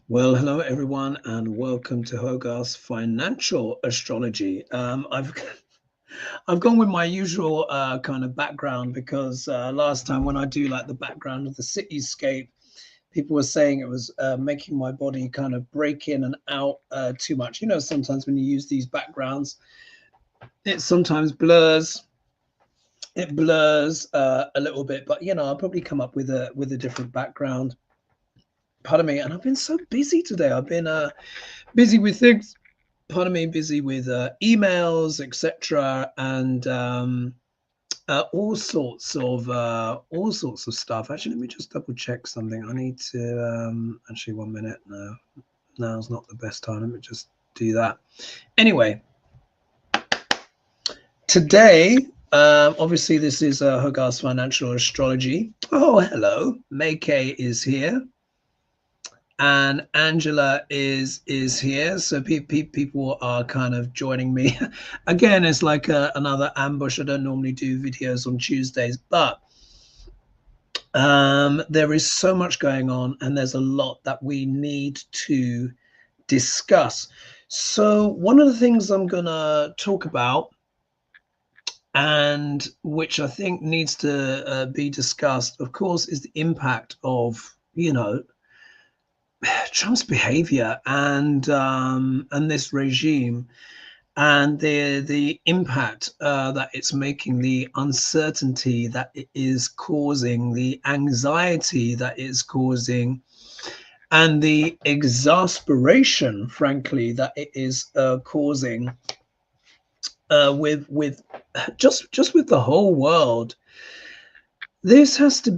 Well, hello everyone, and welcome to Hogarth's Financial Astrology. I've gone with my usual kind of background because last time when I do like the background of the cityscape, people were saying it was making my body kind of break in and out too much. You know, sometimes when you use these backgrounds, it sometimes blurs. It blurs a little bit, but you know, I'll probably come up with a different background. Pardon me, and I've been so busy today. I've been busy with things. Pardon me, busy with emails, etc., and all sorts of stuff. Actually, let me just double check something. I need to actually 1 minute. No, now's not the best time. Let me just do that. Anyway, today, obviously, this is Hogarth's Financial Astrology. Oh, hello, May Kay is here. And Angela is here, so people are kind of joining me. Again, it's like another ambush. I don't normally do videos on Tuesdays, but there is so much going on, and there's a lot that we need to discuss. So one of the things I'm gonna talk about, and which I think needs to be discussed, of course, is the impact of, you know, Trump's behavior and this regime, and the impact that it's making, the uncertainty that it is causing, the anxiety that it's causing, and the exasperation, frankly, that it is causing with just with the whole world. This has to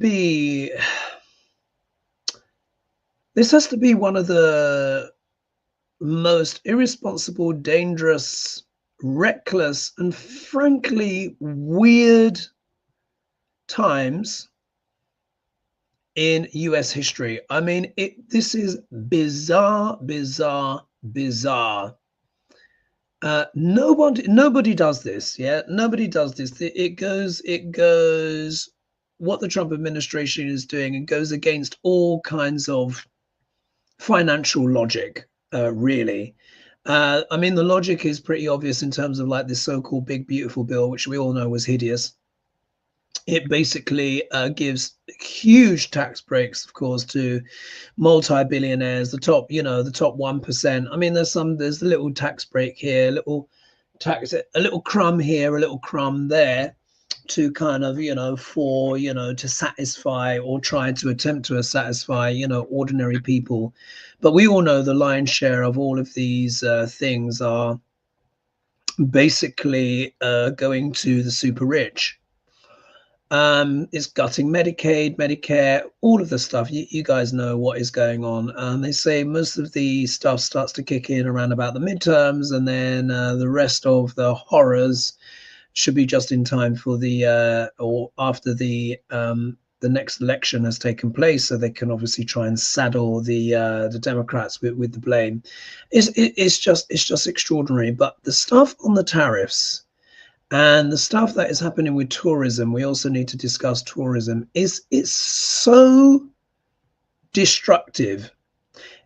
be one of the most irresponsible, dangerous, reckless, and frankly weird times in US history. I mean, this is bizarre, bizarre, bizarre. Nobody does this. Yeah, nobody does this. It goes. What the Trump administration is doing, it goes against all kinds of financial logic, really. I mean, the logic is pretty obvious in terms of like this so-called big beautiful bill, which we all know was hideous. It basically gives huge tax breaks, of course, to multi-billionaires, the top 1%. I mean, there's a little tax break here, a little crumb here, a little crumb there, to kind of, to satisfy or try to attempt to satisfy, ordinary people. But we all know the lion's share of all of these things are basically going to the super rich. It's gutting Medicaid, Medicare, all of the stuff. You guys know what is going on. They say most of the stuff starts to kick in around about the midterms, and then the rest of the horrors should be just in time for the or after the next election has taken place, so they can obviously try and saddle the Democrats with the blame. It's just extraordinary. But the stuff on the tariffs and the stuff that is happening with tourism, we also need to discuss tourism. It's so destructive.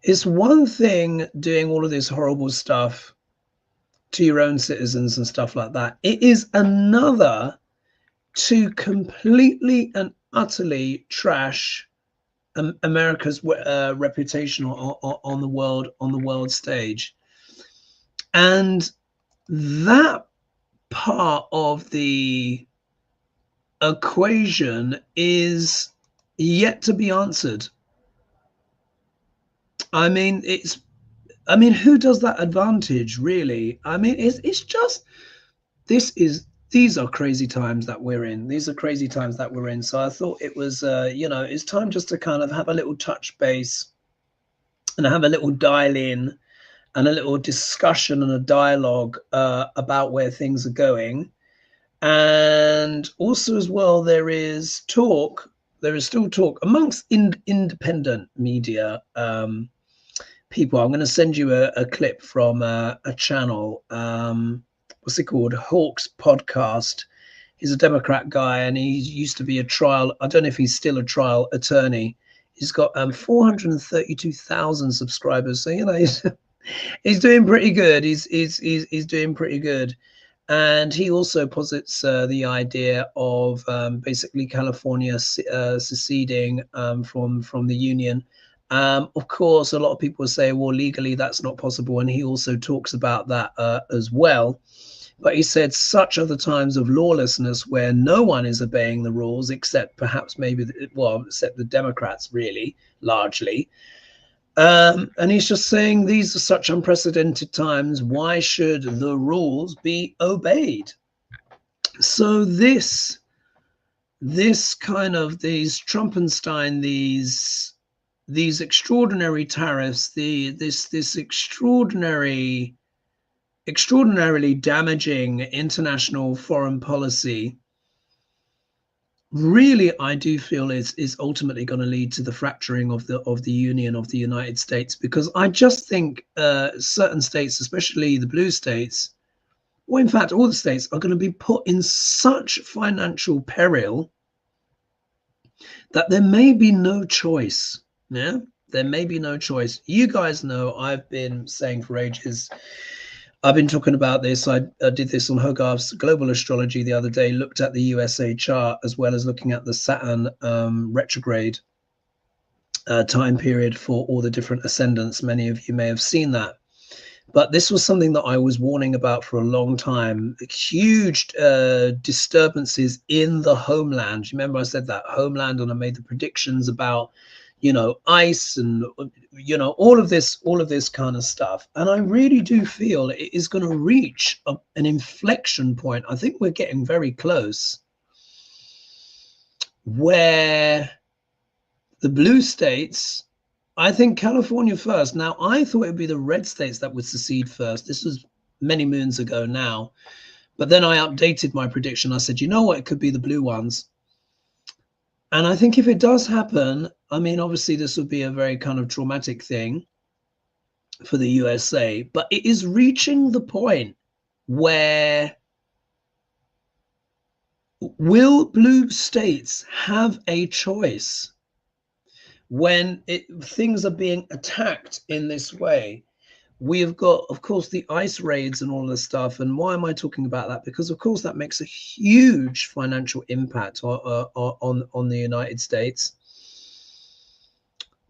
It's one thing doing all of this horrible stuff to your own citizens and stuff like that. It is another to completely and utterly trash America's reputation on the world stage. And that part of the equation is yet to be answered. I mean, who does that advantage, really? I mean, it's just, these are crazy times that we're in. These are crazy times that we're in. So I thought it was, it's time just to kind of have a little touch base and have a little dial in and a little discussion and a dialogue about where things are going. And also as well, there is still talk amongst independent media people. I'm going to send you a clip from a channel. What's it called? Hawk's Podcast. He's a Democrat guy, and he used to be a trial. I don't know if he's still a trial attorney. He's got 432,000 subscribers. So, you know, he's doing pretty good. He's doing pretty good. And he also posits the idea of basically California seceding from the Union. Of course, a lot of people say, well, legally that's not possible. And he also talks about that as well. But he said such are the times of lawlessness where no one is obeying the rules except perhaps maybe, well, except the Democrats, really, largely. And he's just saying these are such unprecedented times. Why should the rules be obeyed? So this kind of, these Trumpenstein, these extraordinary tariffs, this extraordinarily damaging international foreign policy, really, I do feel is ultimately going to lead to the fracturing of the Union of the United States, because I just think certain states, especially the blue states, or in fact all the states, are going to be put in such financial peril that there may be no choice. Yeah, there may be no choice. You guys know I've been saying for ages, I've been talking about this. I did this on Hogarth's Global Astrology the other day, looked at the USA chart as well as looking at the Saturn retrograde time period for all the different ascendants. Many of you may have seen that. But this was something that I was warning about for a long time. Huge disturbances in the homeland. You remember I said that homeland, and I made the predictions about, you know, ice and, you know, all of this kind of stuff. And I really do feel it is going to reach an inflection point. I think we're getting very close, where the blue states, I think California first. Now, I thought it'd be the red states that would secede first. This was many moons ago now. But then I updated my prediction. I said, you know what? It could be the blue ones. And I think if it does happen, I mean, obviously this would be a very kind of traumatic thing for the USA, but it is reaching the point where will blue states have a choice when things are being attacked in this way? We have got, of course, the ice raids and all this stuff. And why am I talking about that? Because, of course, that makes a huge financial impact on the United States,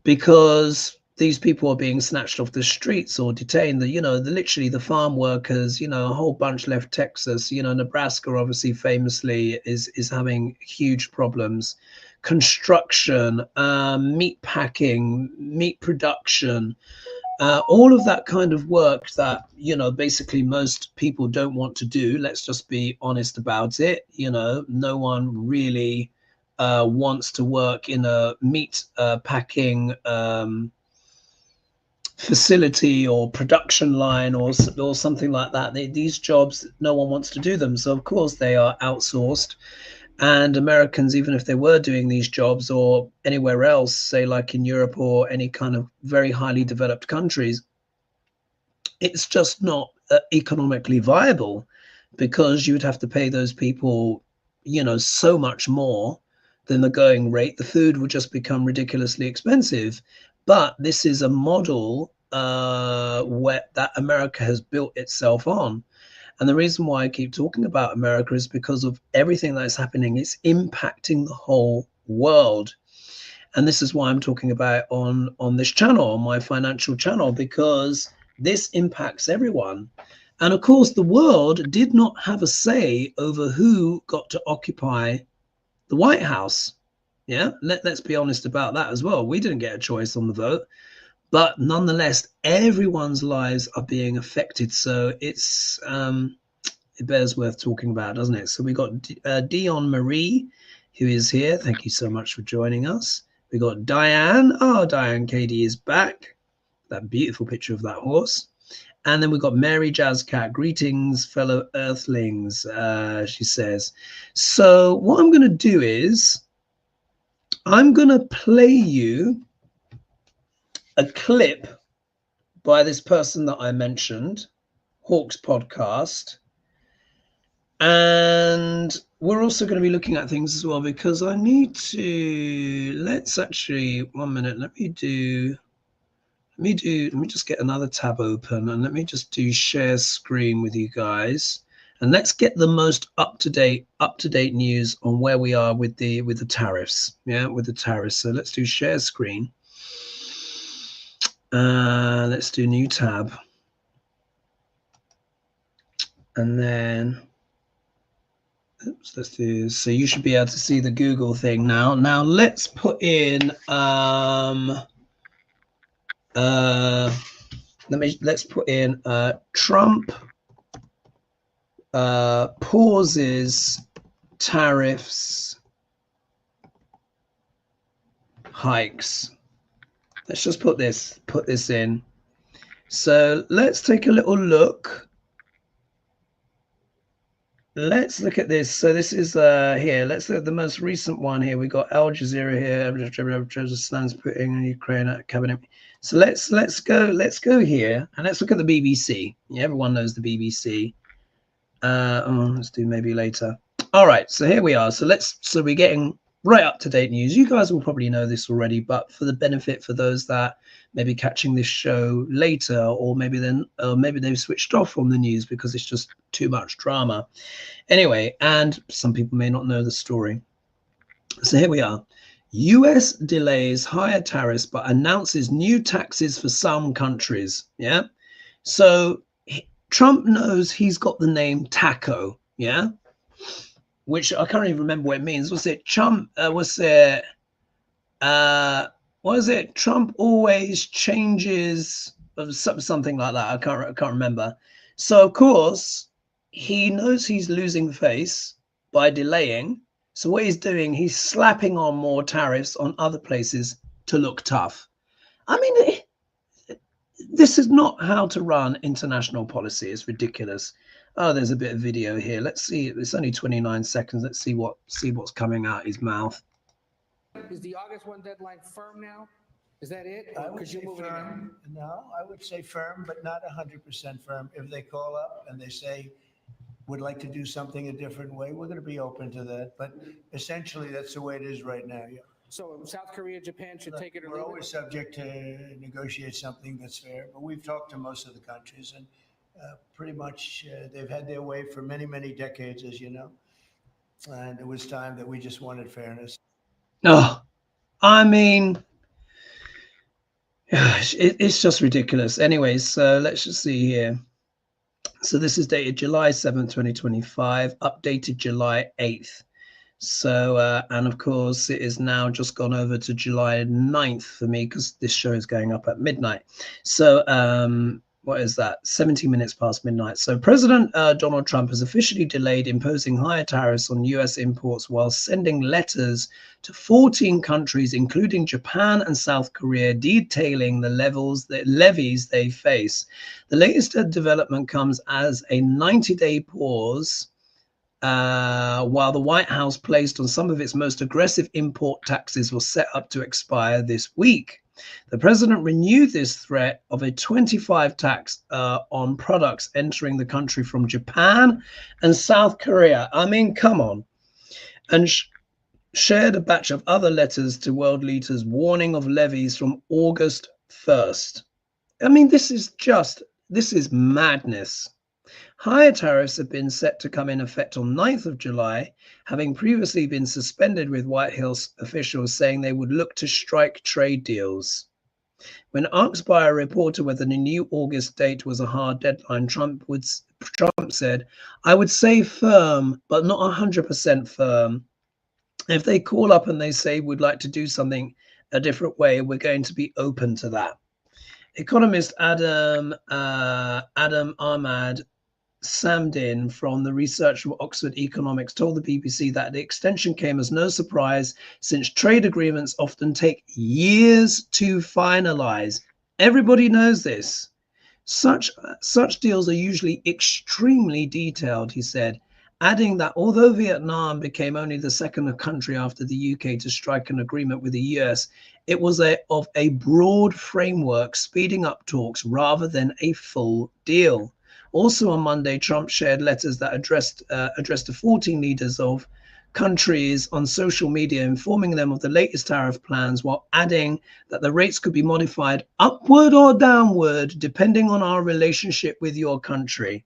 because these people are being snatched off the streets or detained. Literally the farm workers, a whole bunch left Texas. Nebraska, obviously, famously is having huge problems. Construction, meat packing, meat production, all of that kind of work that, basically most people don't want to do. Let's just be honest about it. No one really wants to work in a meat packing facility or production line or something like that. These jobs, no one wants to do them. So, of course, they are outsourced. And Americans, even if they were doing these jobs or anywhere else, say like in Europe or any kind of very highly developed countries, it's just not economically viable, because you would have to pay those people, so much more than the going rate. The food would just become ridiculously expensive. But this is a model that America has built itself on. And the reason why I keep talking about America is because of everything that is happening. It's impacting the whole world. And this is why I'm talking about on this channel, on my financial channel, because this impacts everyone. And of course, the world did not have a say over who got to occupy the White House. Yeah, let's be honest about that as well. We didn't get a choice on the vote. But nonetheless, everyone's lives are being affected. So it bears worth talking about, doesn't it? So we got Dion Marie, who is here. Thank you so much for joining us. We got Diane. Oh, Diane Cady is back. That beautiful picture of that horse. And then we've got Mary Jazzcat. Greetings, fellow earthlings, she says. So what I'm going to do is I'm going to play you a clip by this person that I mentioned, Hawk's podcast. And we're also going to be looking at things as well, because I need to, let's actually, 1 minute, let me just get another tab open, and let me just do share screen with you guys, and let's get the most up-to-date news on where we are with the tariffs. Yeah, with the tariffs. So let's do share screen. Let's do new tab, and then oops, let's do, so you should be able to see the Google thing now. Now let's put in let's put in Trump pauses tariffs hikes. Let's just put this in. So let's take a little look. Let's look at this. So this is here. Let's look at the most recent one here. We got Al Jazeera here. Stands putting in Ukraine cabinet. So let's go here, and let's look at the BBC. Yeah, everyone knows the BBC. Let's do maybe later. All right, so here we are. So we're getting right up to date news. You guys will probably know this already, but for the benefit for those that may be catching this show later, or maybe they've switched off from the news because it's just too much drama. Anyway, and some people may not know the story. So here we are. US delays higher tariffs but announces new taxes for some countries. Yeah. So Trump knows he's got the name taco. Yeah. Which I can't even remember what it means. Was it Trump? Was it Trump always changes something like that? I can't remember. So of course he knows he's losing face by delaying. So what he's doing, he's slapping on more tariffs on other places to look tough. I mean, this is not how to run international policy. It's ridiculous. Oh, there's a bit of video here. Let's see. It's only 29 seconds. Let's see what's coming out his mouth. Is the August 1 deadline firm now? Is that it? I would say firm. No, I would say firm, but not 100% firm. If they call up and they say, would like to do something a different way, we're going to be open to that. But essentially, that's the way it is right now. Yeah. So South Korea, Japan should take it or leave it? We're always subject to negotiate something that's fair, but we've talked to most of the countries, and pretty much they've had their way for many, many decades, as you know. And it was time that we just wanted fairness. Oh, I mean, it's just ridiculous. Anyways, so let's just see here. So this is dated July 7th, 2025, updated July 8th. So, and of course, it is now just gone over to July 9th for me, because this show is going up at midnight. So, what is that? 17 minutes past midnight. So President Donald Trump has officially delayed imposing higher tariffs on US imports while sending letters to 14 countries, including Japan and South Korea, detailing the levies they face. The latest development comes as a 90-day pause while the White House placed on some of its most aggressive import taxes was set up to expire this week. The president renewed this threat of a 25% tax on products entering the country from Japan and South Korea. I mean, come on. And shared a batch of other letters to world leaders warning of levies from August 1st. I mean, this is madness. Higher tariffs have been set to come in effect on 9th of July, having previously been suspended, with White House officials saying they would look to strike trade deals. When asked by a reporter whether the new August date was a hard deadline, Trump said, "I would say firm, but not 100% firm. If they call up and they say we'd like to do something a different way, we're going to be open to that." Economist Adam Ahmad Samdin from the research of Oxford Economics told the BBC that the extension came as no surprise, since trade agreements often take years to finalize. Everybody knows this. Such deals are usually extremely detailed, he said, adding that although Vietnam became only the second country after the UK to strike an agreement with the US, it was of a broad framework, speeding up talks rather than a full deal. Also on Monday, Trump shared letters that addressed to 14 leaders of countries on social media, informing them of the latest tariff plans, while adding that the rates could be modified upward or downward depending on our relationship with your country.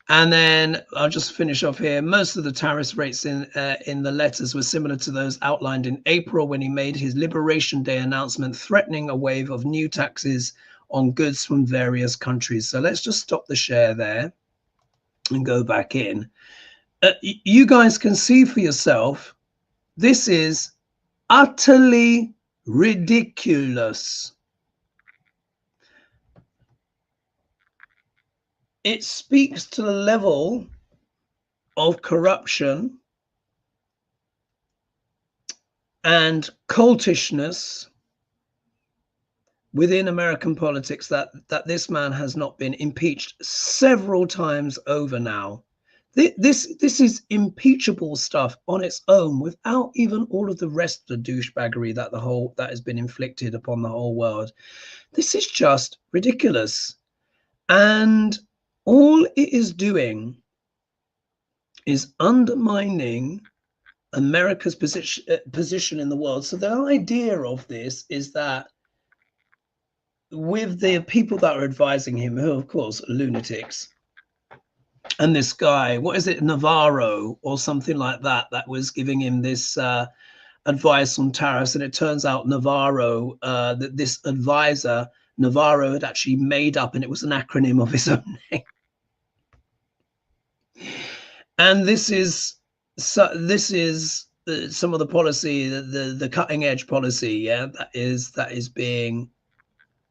And then I'll just finish off here. Most of the tariff rates in the letters were similar to those outlined in April when he made his Liberation Day announcement, threatening a wave of new taxes on goods from various countries. So let's just stop the share there and go back in. You guys can see for yourself, this is utterly ridiculous. It speaks to the level of corruption and cultishness within American politics that this man has not been impeached several times over now. This is impeachable stuff on its own, without even all of the rest of the douchebaggery that has been inflicted upon the whole world. This is just ridiculous. And all it is doing is undermining America's position in the world. So the idea of this is that with the people that are advising him, who of course are lunatics, and this guy, what is it, Navarro or something like that, that was giving him this advice on tariffs, and it turns out Navarro, that this advisor Navarro had actually made up, and it was an acronym of his own name. And this is some of the policy, the cutting edge policy, yeah, that is being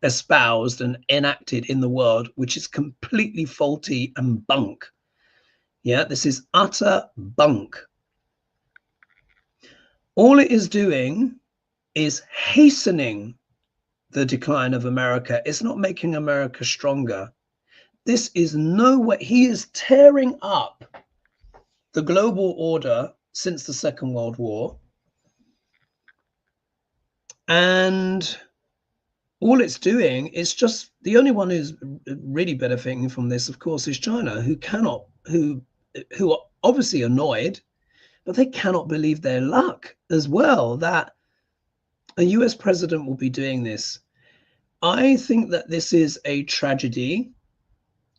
espoused and enacted in the world, which is completely faulty and bunk. Yeah, this is utter bunk. All it is doing is hastening the decline of America. It's not making America stronger. This is no way. He is tearing up the global order since the Second World War. And all it's doing is just, the only one who's really benefiting from this, of course, is China, who are obviously annoyed, but they cannot believe their luck as well that a US president will be doing this. I think that this is a tragedy.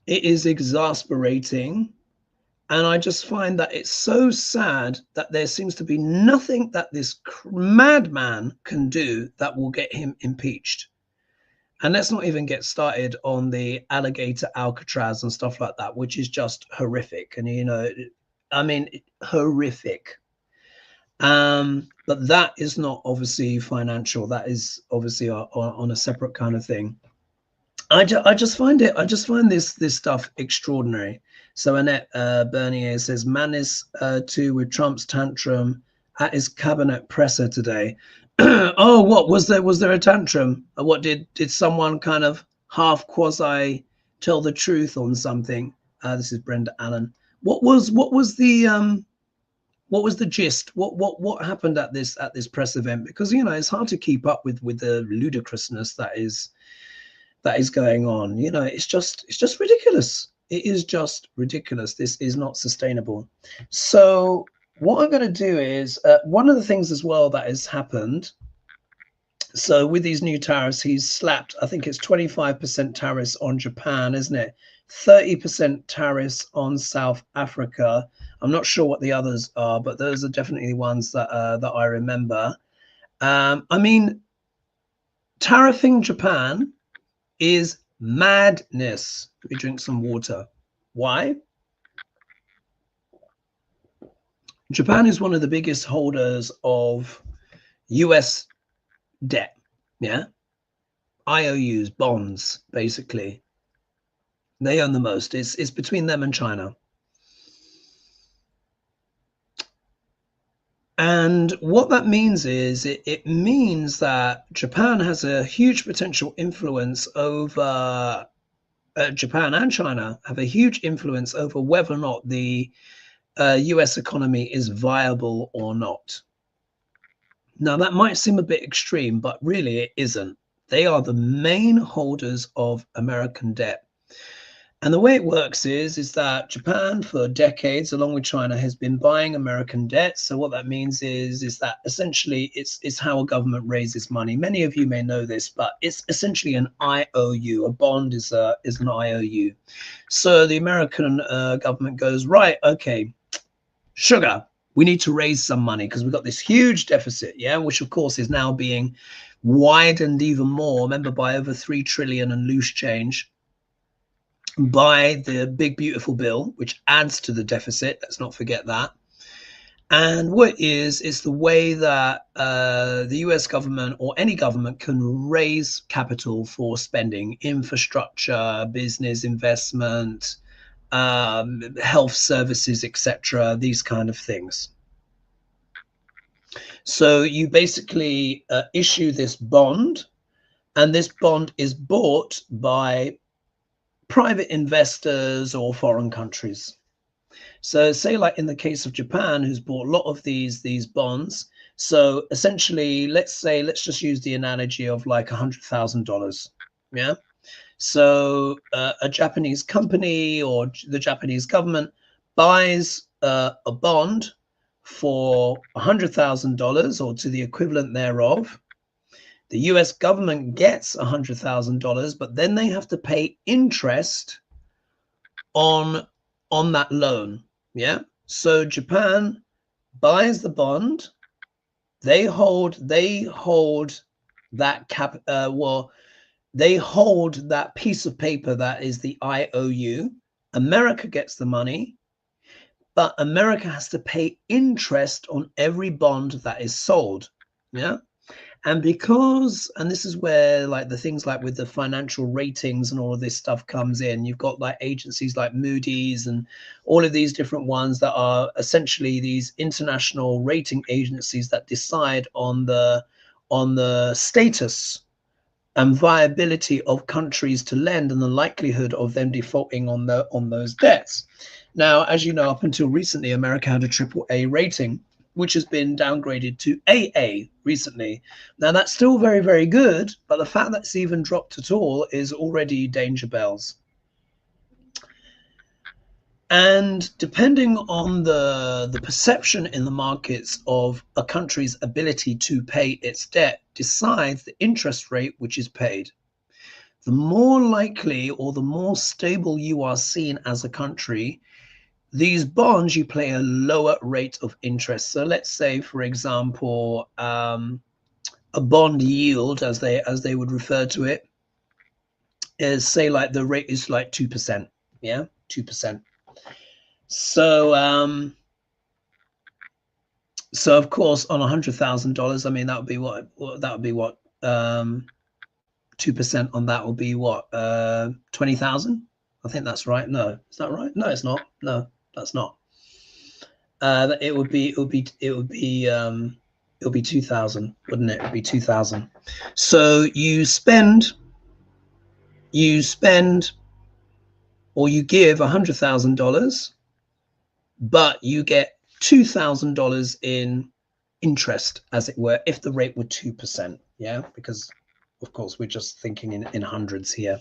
It is exasperating. And I just find that it's so sad that there seems to be nothing that this madman can do that will get him impeached. And let's not even get started on the alligator Alcatraz and stuff like that, which is just horrific. And, you know, I mean, horrific. But that is not obviously financial. That is obviously on a separate kind of thing. I just find this stuff extraordinary. So Annette Bernier says, Manis too with Trump's tantrum at his cabinet presser today. Oh, what was there a tantrum? What did someone kind of half quasi tell the truth on something? This is Brenda Allen. What was the gist? What happened at this press event? Because, you know, it's hard to keep up with the ludicrousness that is going on. You know, it's just ridiculous. It is just ridiculous. This is not sustainable. So what I'm going to do is one of the things as well that has happened. So with these new tariffs, he's slapped, I think it's 25% tariffs on Japan, isn't it? 30% tariffs on South Africa. I'm not sure what the others are, but those are definitely ones that I remember. I mean, tariffing Japan is madness. Let me drink some water. Why? Japan is one of the biggest holders of US debt, yeah? IOUs, bonds, basically. They own the most. It's between them and China. And what that means is it means that Japan has a huge potential influence over Japan and China have a huge influence over whether or not the US economy is viable or not. Now, that might seem a bit extreme, but really it isn't. They are the main holders of American debt. And the way it works is that Japan for decades, along with China, has been buying American debt. So what that means is that essentially it's how a government raises money. Many of you may know this, but it's essentially an IOU. A bond is an IOU. So the American government goes, right, okay, sugar, we need to raise some money because we've got this huge deficit, yeah, which of course is now being widened even more. Remember, by over 3 trillion and loose change, by the big beautiful bill, which adds to the deficit. Let's not forget that. And what is the way that the US government or any government can raise capital for spending, infrastructure, business investment, health services, etc., these kind of things. So you basically issue this bond, and this bond is bought by private investors or foreign countries. So say like in the case of Japan, who's bought a lot of these bonds. So essentially, let's just use the analogy of like $100,000. Yeah. So a Japanese company or the Japanese government buys a bond for $100,000 or to the equivalent thereof. The US government gets $100,000, but then they have to pay interest on that loan. Yeah. So Japan buys the bond. They hold that they hold that piece of paper that is the IOU. America gets the money, but America has to pay interest on every bond that is sold. Yeah. And this is where like the things like with the financial ratings and all of this stuff comes in. You've got like agencies like Moody's and all of these different ones that are essentially these international rating agencies that decide on the status and viability of countries to lend and the likelihood of them defaulting on those debts. Now, as you know, up until recently, America had a AAA rating, which has been downgraded to AA recently. Now, that's still very, very good, but the fact that it's even dropped at all is already danger bells. And depending on the perception in the markets of a country's ability to pay its debt decides the interest rate which is paid. The more likely or the more stable you are seen as a country, these bonds, you pay a lower rate of interest. So let's say, for example, a bond yield, as they would refer to it, is say like the rate is like 2%. Yeah, 2%. So so of course on $100,000, I mean that would be what 2% on that will be what 20,000. I think that's right. No, is that right? No, it's not. No, that's not. It would be 2,000, wouldn't it? It would be 2,000. So you spend or you give $100,000, but you get $2,000 in interest, as it were, if the rate were 2%. Yeah, because of course we're just thinking in hundreds here.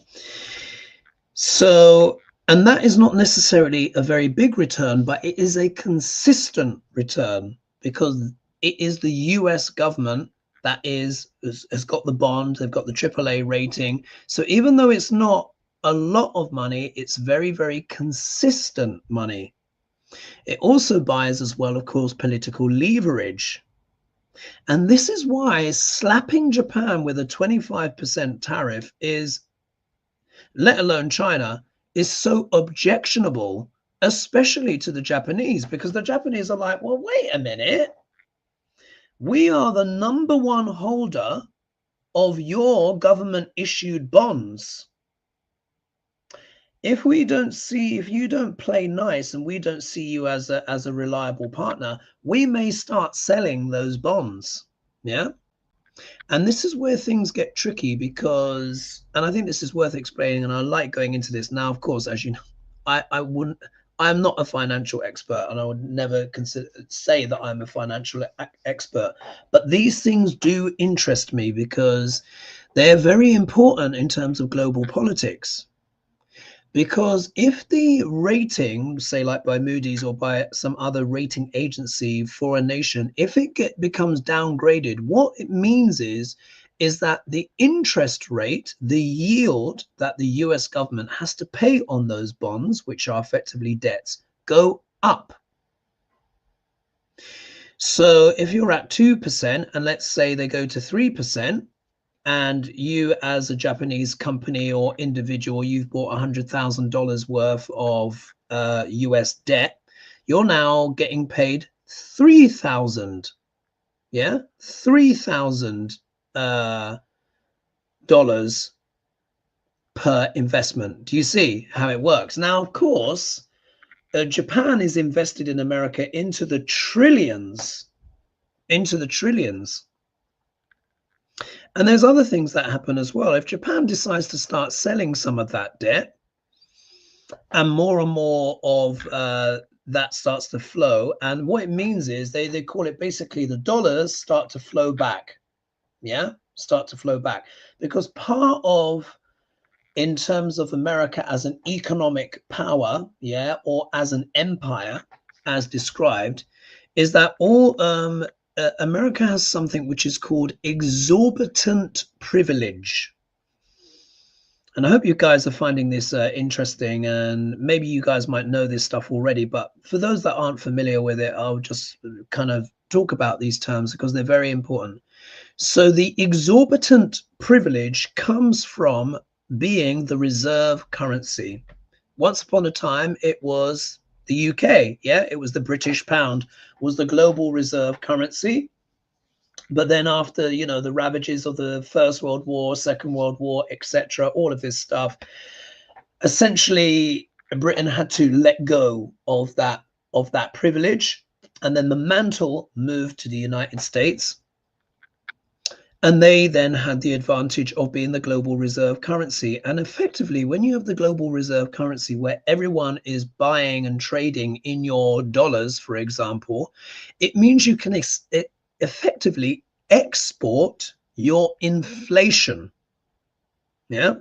So, and that is not necessarily a very big return, but it is a consistent return because it is the US government that has got the bond, they've got the AAA rating. So even though it's not a lot of money, it's very, very consistent money. It also buys as well, of course, political leverage. And this is why slapping Japan with a 25% tariff is, let alone China, is so objectionable, especially to the Japanese, because the Japanese are like, well, wait a minute. We are the #1 holder of your government issued bonds. If you don't play nice and we don't see you as a reliable partner, we may start selling those bonds. Yeah. And this is where things get tricky because, and I think this is worth explaining, and I like going into this now. Of course, as you know, I'm not a financial expert, and I would never say that I'm a financial expert. But these things do interest me because They're very important in terms of global politics, because if the rating, say like by Moody's or by some other rating agency for a nation, if it becomes downgraded, what it means is that the interest rate, the yield that the US government has to pay on those bonds, which are effectively debts, go up. So if you're at 2% and let's say they go to 3%, and you as a Japanese company or individual, you've bought $100,000 worth of US debt, you're now getting paid 3,000, yeah, $3,000 per investment. Do you see how it works? Now, of course, Japan is invested in America into the trillions, And there's other things that happen as well. If Japan decides to start selling some of that debt, and more of that starts to flow, and what it means is they call it basically the dollars start to flow back. Yeah, start to flow back, because part of, in terms of America as an economic power, yeah, or as an empire, as described, is that all America has something which is called exorbitant privilege. And I hope you guys are finding this interesting, and maybe you guys might know this stuff already, but for those that aren't familiar with it, I'll just kind of talk about these terms because they're very important. So the exorbitant privilege comes from being the reserve currency. Once upon a time, it was the UK. Yeah, it was the British pound was the global reserve currency. But then after, you know, the ravages of the First World War, Second World War, etc., all of this stuff, essentially Britain had to let go of that privilege. And then the mantle moved to the United States. And they then had the advantage of being the global reserve currency. And effectively, when you have the global reserve currency where everyone is buying and trading in your dollars, for example, it means you can effectively export your inflation. Yeah.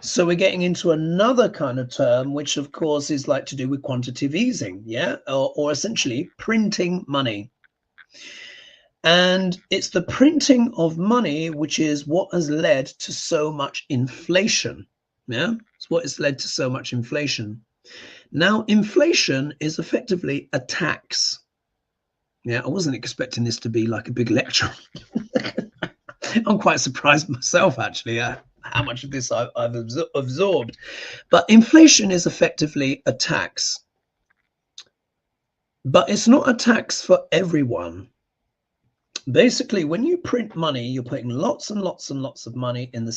So we're getting into another kind of term, which of course is like to do with quantitative easing. Yeah. Or essentially printing money. And it's the printing of money which is what has led to so much inflation. Yeah, it's what has led to so much inflation. Now, inflation is effectively a tax. Yeah, I wasn't expecting this to be like a big lecture. I'm quite surprised myself, actually, at how much of this I've absorbed. But inflation is effectively a tax. But it's not a tax for everyone. Basically, when you print money, you're putting lots and lots and lots of money in the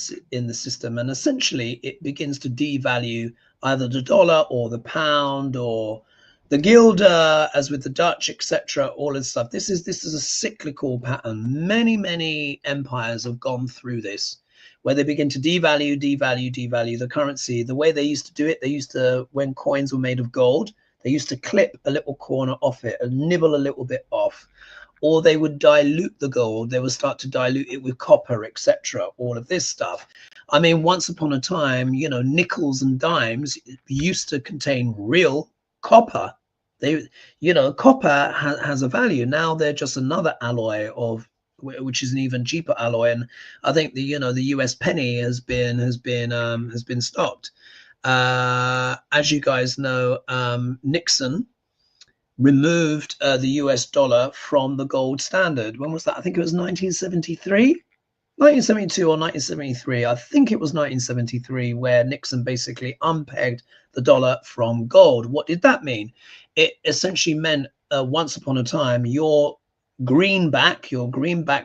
system, and essentially it begins to devalue either the dollar or the pound or the guilder, as with the Dutch, etc. All this stuff. This is a cyclical pattern. Many empires have gone through this, where they begin to devalue the currency. The way they used to do it, they used to, when coins were made of gold, they used to clip a little corner off it and nibble a little bit off. Or they would dilute the gold. They would start to dilute it with copper, etc. All of this stuff. I mean, once upon a time, you know, nickels and dimes used to contain real copper. They, you know, copper has a value. Now they're just another alloy of, which is an even cheaper alloy. And I think the, you know, the US penny has been stopped. As you guys know, Nixon removed the US dollar from the gold standard. When was that? I think it was 1973, 1972 or 1973. I think it was 1973 where Nixon basically unpegged the dollar from gold. What did that mean? It essentially meant once upon a time, your greenback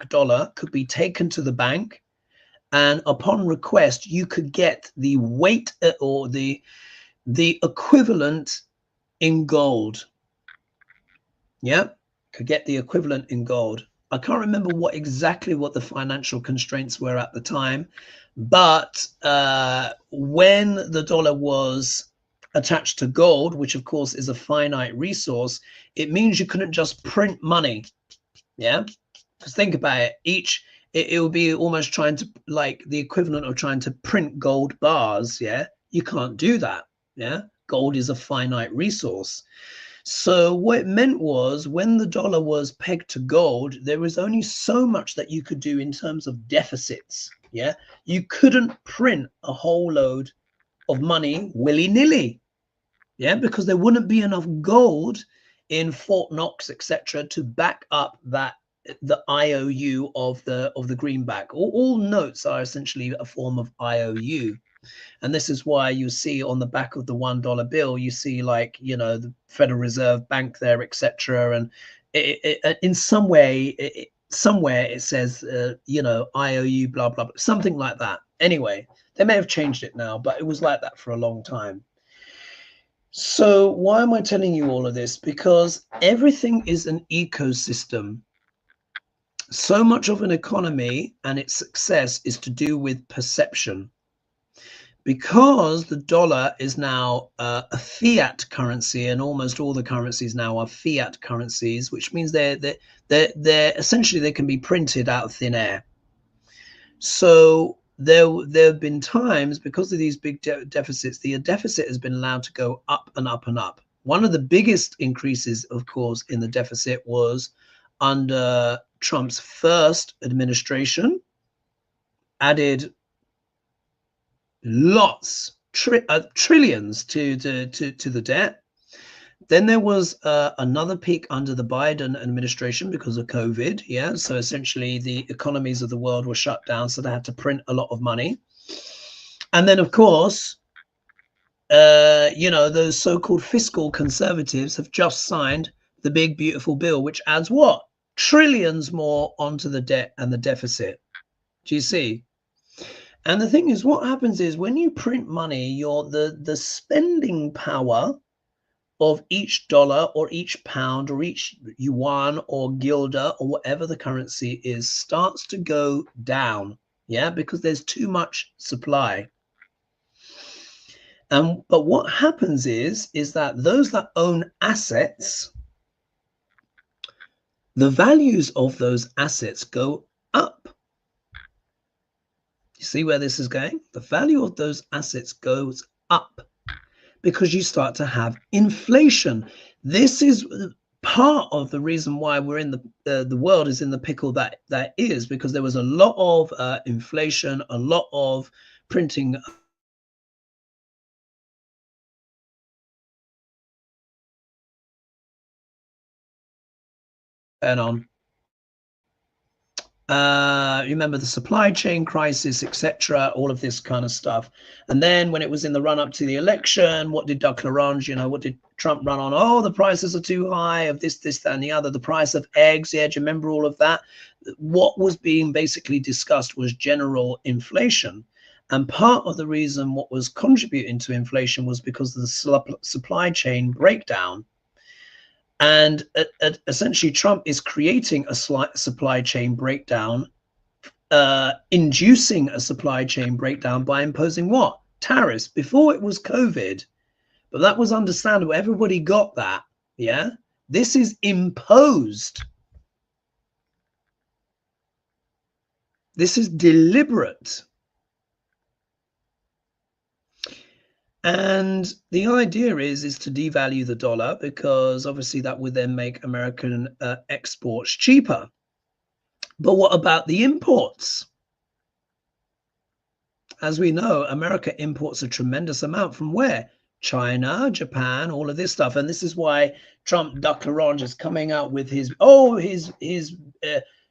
dollar could be taken to the bank, and upon request, you could get the weight or the equivalent in gold. Yeah, could get the equivalent in gold. I can't remember what the financial constraints were at the time, but when the dollar was attached to gold, which of course is a finite resource, it means you couldn't just print money. Yeah, because think about it, it would be almost trying to, like, the equivalent of trying to print gold bars. Yeah, you can't do that. Yeah, gold is a finite resource. So what it meant was, when the dollar was pegged to gold, there was only so much that you could do in terms of deficits. Yeah, you couldn't print a whole load of money willy-nilly. Yeah, because there wouldn't be enough gold in Fort Knox, etc., to back up that the IOU of the greenback. All notes are essentially a form of IOU. And this is why you see on the back of the $1 bill, you see, like, you know, the Federal Reserve Bank there, etc. And in some way, somewhere it says, you know, IOU, blah, blah, blah, something like that. Anyway, they may have changed it now, but it was like that for a long time. So why am I telling you all of this? Because everything is an ecosystem. So much of an economy and its success is to do with perception. Because the dollar is now a fiat currency, and almost all the currencies now are fiat currencies, which means they're essentially, they can be printed out of thin air. So there have been times, because of these big deficits, the deficit has been allowed to go up and up and up. One of the biggest increases, of course, in the deficit was under Trump's first administration, added lots, trillions to the debt. Then there was another peak under the Biden administration because of COVID. Yeah, so essentially the economies of the world were shut down, so they had to print a lot of money. And then, of course, you know, those so-called fiscal conservatives have just signed the big beautiful bill, which adds what? Trillions more onto the debt and the deficit. Do you see? And the thing is, what happens is, when you print money, the spending power of each dollar or each pound or each yuan or guilder or whatever the currency is starts to go down. Yeah, because there's too much supply. But what happens is that those that own assets, the values of those assets go up. You see where this is going? The value of those assets goes up because you start to have inflation. This is part of the reason why we're in the world is in the pickle that is, because there was a lot of inflation, a lot of printing going on. Remember the supply chain crisis, etc., all of this kind of stuff. And then when it was in the run up to the election, what did Duck Larange, you know, what did Trump run on? Oh, the prices are too high of this, that, and the other. The price of eggs. Yeah, do you remember all of that? What was being basically discussed was general inflation. And part of the reason what was contributing to inflation was because of the supply chain breakdown. And essentially, Trump is creating a slight supply chain breakdown, inducing a supply chain breakdown by imposing what? Tariffs. Before it was COVID, but that was understandable. Everybody got that. Yeah, this is imposed. This is deliberate. And the idea is to devalue the dollar, because obviously that would then make American exports cheaper. But what about the imports? As we know, America imports a tremendous amount from where? China, Japan, all of this stuff. And this is why Trump, Duck Larange, is coming out with his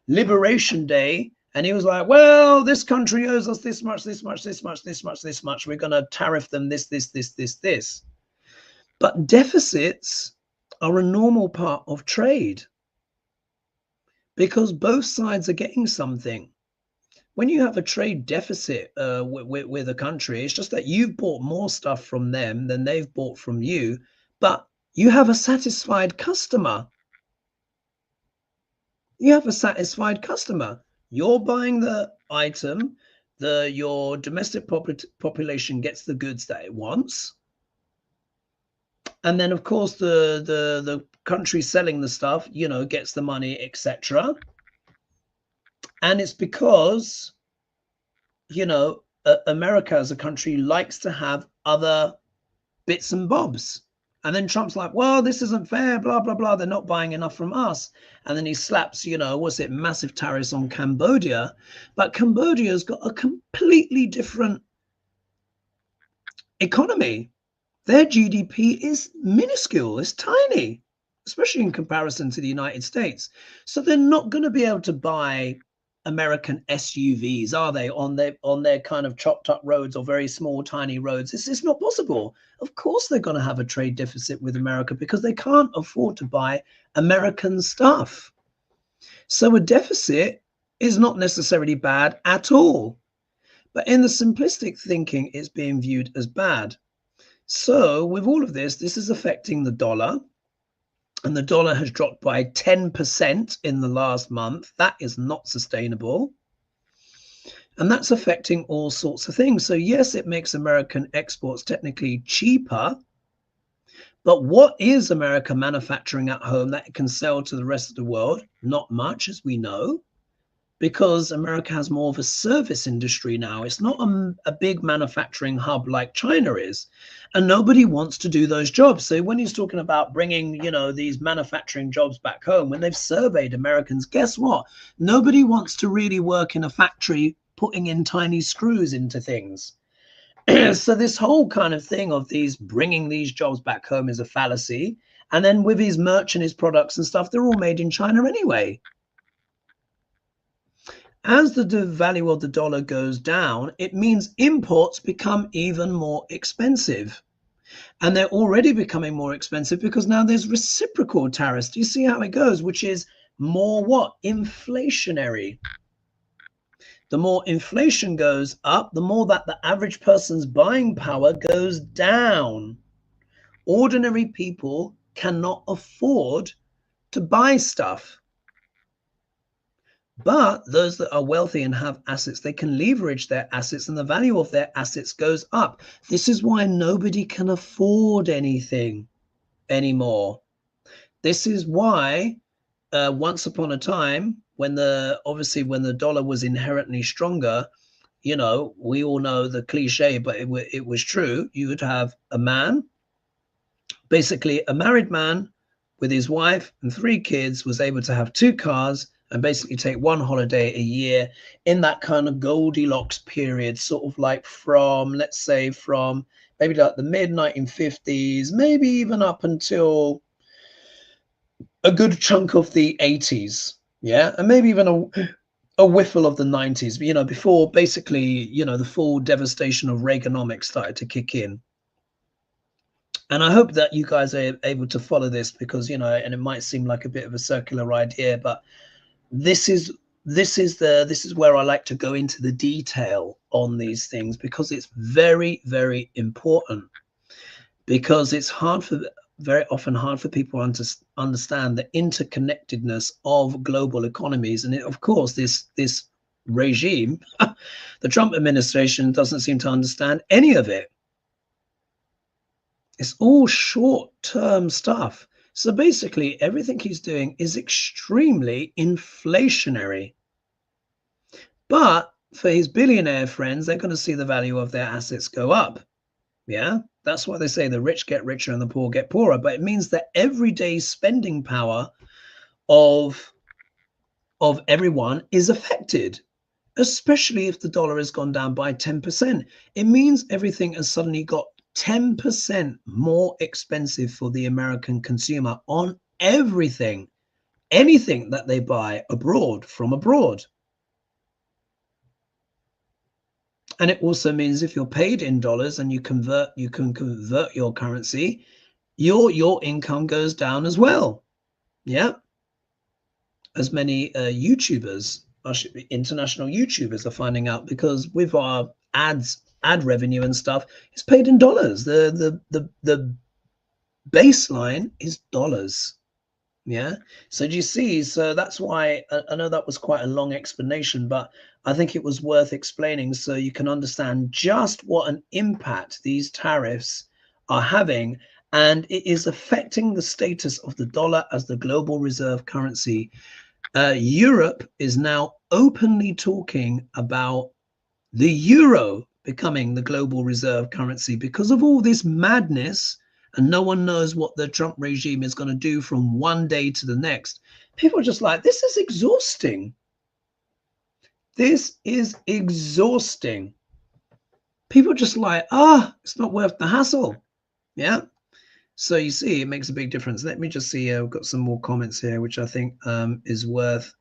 Liberation Day. And he was like, well, this country owes us this much, this much, this much, this much, this much. We're going to tariff them this, this, this, this, this. But deficits are a normal part of trade, because both sides are getting something. When you have a trade deficit with a country, it's just that you've bought more stuff from them than they've bought from you, but you have a satisfied customer. You have a satisfied customer. You're buying the item, your domestic population gets the goods that it wants. And then, of course, the country selling the stuff, you know, gets the money, etc. And it's because, you know, America as a country likes to have other bits and bobs. And then Trump's like, well, this isn't fair, blah, blah, blah. They're not buying enough from us. And then he slaps, you know, what's it, massive tariffs on Cambodia. But Cambodia's got a completely different economy. Their GDP is minuscule, it's tiny, especially in comparison to the United States. So they're not going to be able to buy American SUVs, are they, on their kind of chopped up roads or very small, tiny roads? It's not possible. Of course they're going to have a trade deficit with America because they can't afford to buy American stuff. So a deficit is not necessarily bad at all. But in the simplistic thinking, it's being viewed as bad. So with all of this, this is affecting the dollar. And the dollar has dropped by 10% in the last month. That is not sustainable. And that's affecting all sorts of things. So yes, it makes American exports technically cheaper. But what is America manufacturing at home that it can sell to the rest of the world? Not much, as we know, because America has more of a service industry now. It's not a big manufacturing hub like China is, and nobody wants to do those jobs. So when he's talking about bringing, you know, these manufacturing jobs back home, when they've surveyed Americans, guess what? Nobody wants to really work in a factory putting in tiny screws into things. So this whole kind of thing of these bringing these jobs back home is a fallacy. And then with his merch and his products and stuff, they're all made in China anyway. As the value of the dollar goes down, it means imports become even more expensive. And they're already becoming more expensive because now there's reciprocal tariffs. Do you see how it goes? Which is more what? Inflationary. The more inflation goes up, the more that the average person's buying power goes down. Ordinary people cannot afford to buy stuff. But those that are wealthy and have assets, they can leverage their assets and the value of their assets goes up. This is why nobody can afford anything anymore. This is why once upon a time, when the dollar was inherently stronger, you know, we all know the cliche, but it was true. You would have a man, basically a married man with his wife and 3 kids, was able to have 2 cars and basically take 1 holiday a year in that kind of Goldilocks period, sort of like from, let's say, from maybe like the mid 1950s, maybe even up until a good chunk of the 80s. Yeah. And maybe even a whiffle of the 90s, you know, before basically, you know, the full devastation of Reaganomics started to kick in. And I hope that you guys are able to follow this because, you know, and it might seem like a bit of a circular idea, but this is where I like to go into the detail on these things because it's very, very important, because it's very often hard for people to understand the interconnectedness of global economies. And of course, this regime, the Trump administration, doesn't seem to understand any of it. It's all short-term stuff. So basically, everything he's doing is extremely inflationary. But for his billionaire friends, they're going to see the value of their assets go up. Yeah, that's why they say the rich get richer and the poor get poorer. But it means that everyday spending power of everyone is affected, especially if the dollar has gone down by 10%. It means everything has suddenly got 10% more expensive for the American consumer on everything, anything that they buy abroad, from abroad. And it also means if you're paid in dollars and you can convert your currency, your income goes down as well. Yeah. As many YouTubers, international YouTubers, are finding out, because with our ad revenue and stuff, it's paid in dollars. The baseline is dollars. Yeah. So do you see? So that's why I know that was quite a long explanation, but I think it was worth explaining so you can understand just what an impact these tariffs are having, and it is affecting the status of the dollar as the global reserve currency. Europe is now openly talking about the euro becoming the global reserve currency because of all this madness, and no one knows what the Trump regime is going to do from one day to the next. People are just like, this is exhausting. This is exhausting. People are just like, it's not worth the hassle. Yeah. So you see, it makes a big difference. Let me just see. I've got some more comments here, which I think is worth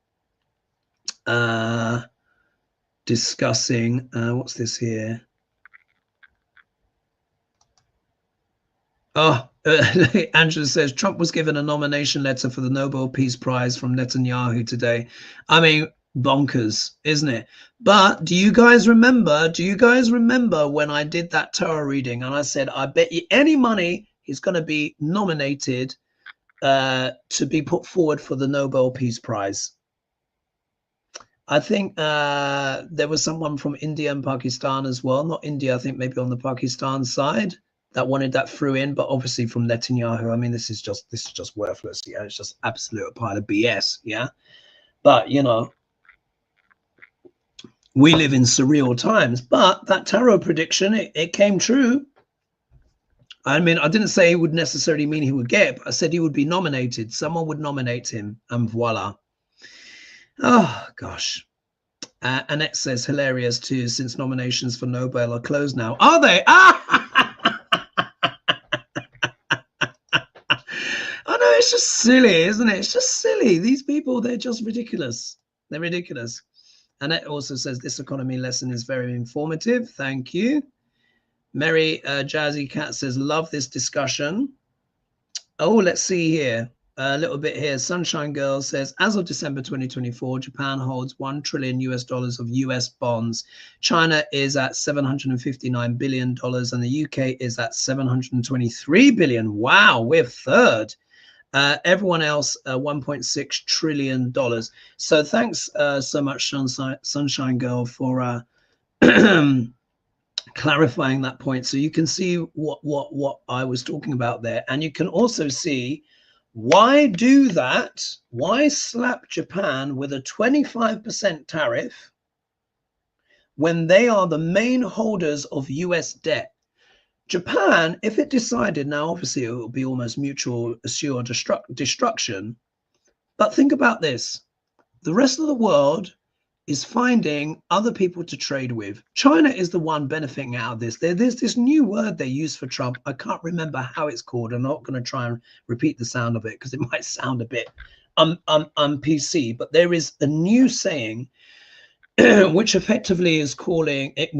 discussing. What's this here? Angela says Trump was given a nomination letter for the Nobel Peace Prize from Netanyahu today. I mean, bonkers, isn't it? But do you guys remember when I did that tarot reading and I said, I bet you any money he's going to be nominated to be put forward for the Nobel Peace Prize? I think there was someone from India and Pakistan as well. Not India, I think maybe on the Pakistan side, that wanted that through in, but obviously from Netanyahu. I mean, this is just worthless. Yeah, it's just absolute pile of BS. Yeah, but you know, we live in surreal times. But that tarot prediction, it came true. I mean, I didn't say it would necessarily mean he would get, but I said he would be nominated. Someone would nominate him, and voila. Oh gosh. Annette says hilarious too, since nominations for Nobel are closed now. Are they? I know, it's just silly, isn't it? It's just silly. These people, they're just ridiculous. They're ridiculous. Annette also says this economy lesson is very informative. Thank you. Mary Jazzy Cat says, love this discussion. Oh, let's see here. A little bit here. Sunshine Girl says, as of December 2024, Japan holds $1 trillion of US bonds. China is at $759 billion and the UK is at $723 billion. Wow, we're third. Everyone else, $1.6 trillion. So thanks so much, Sunshine Girl, for clarifying that point. So you can see what I was talking about there. And you can also see, why do that? Why slap Japan with a 25% tariff when they are the main holders of US debt? Japan, if it decided, now obviously it will be almost mutual assured destruction, but think about this. The rest of the world is finding other people to trade with. China is the one benefiting out of this. There's this new word they use for Trump. I can't remember how it's called. I'm not going to try and repeat the sound of it because it might sound a bit PC, but there is a new saying which effectively is calling it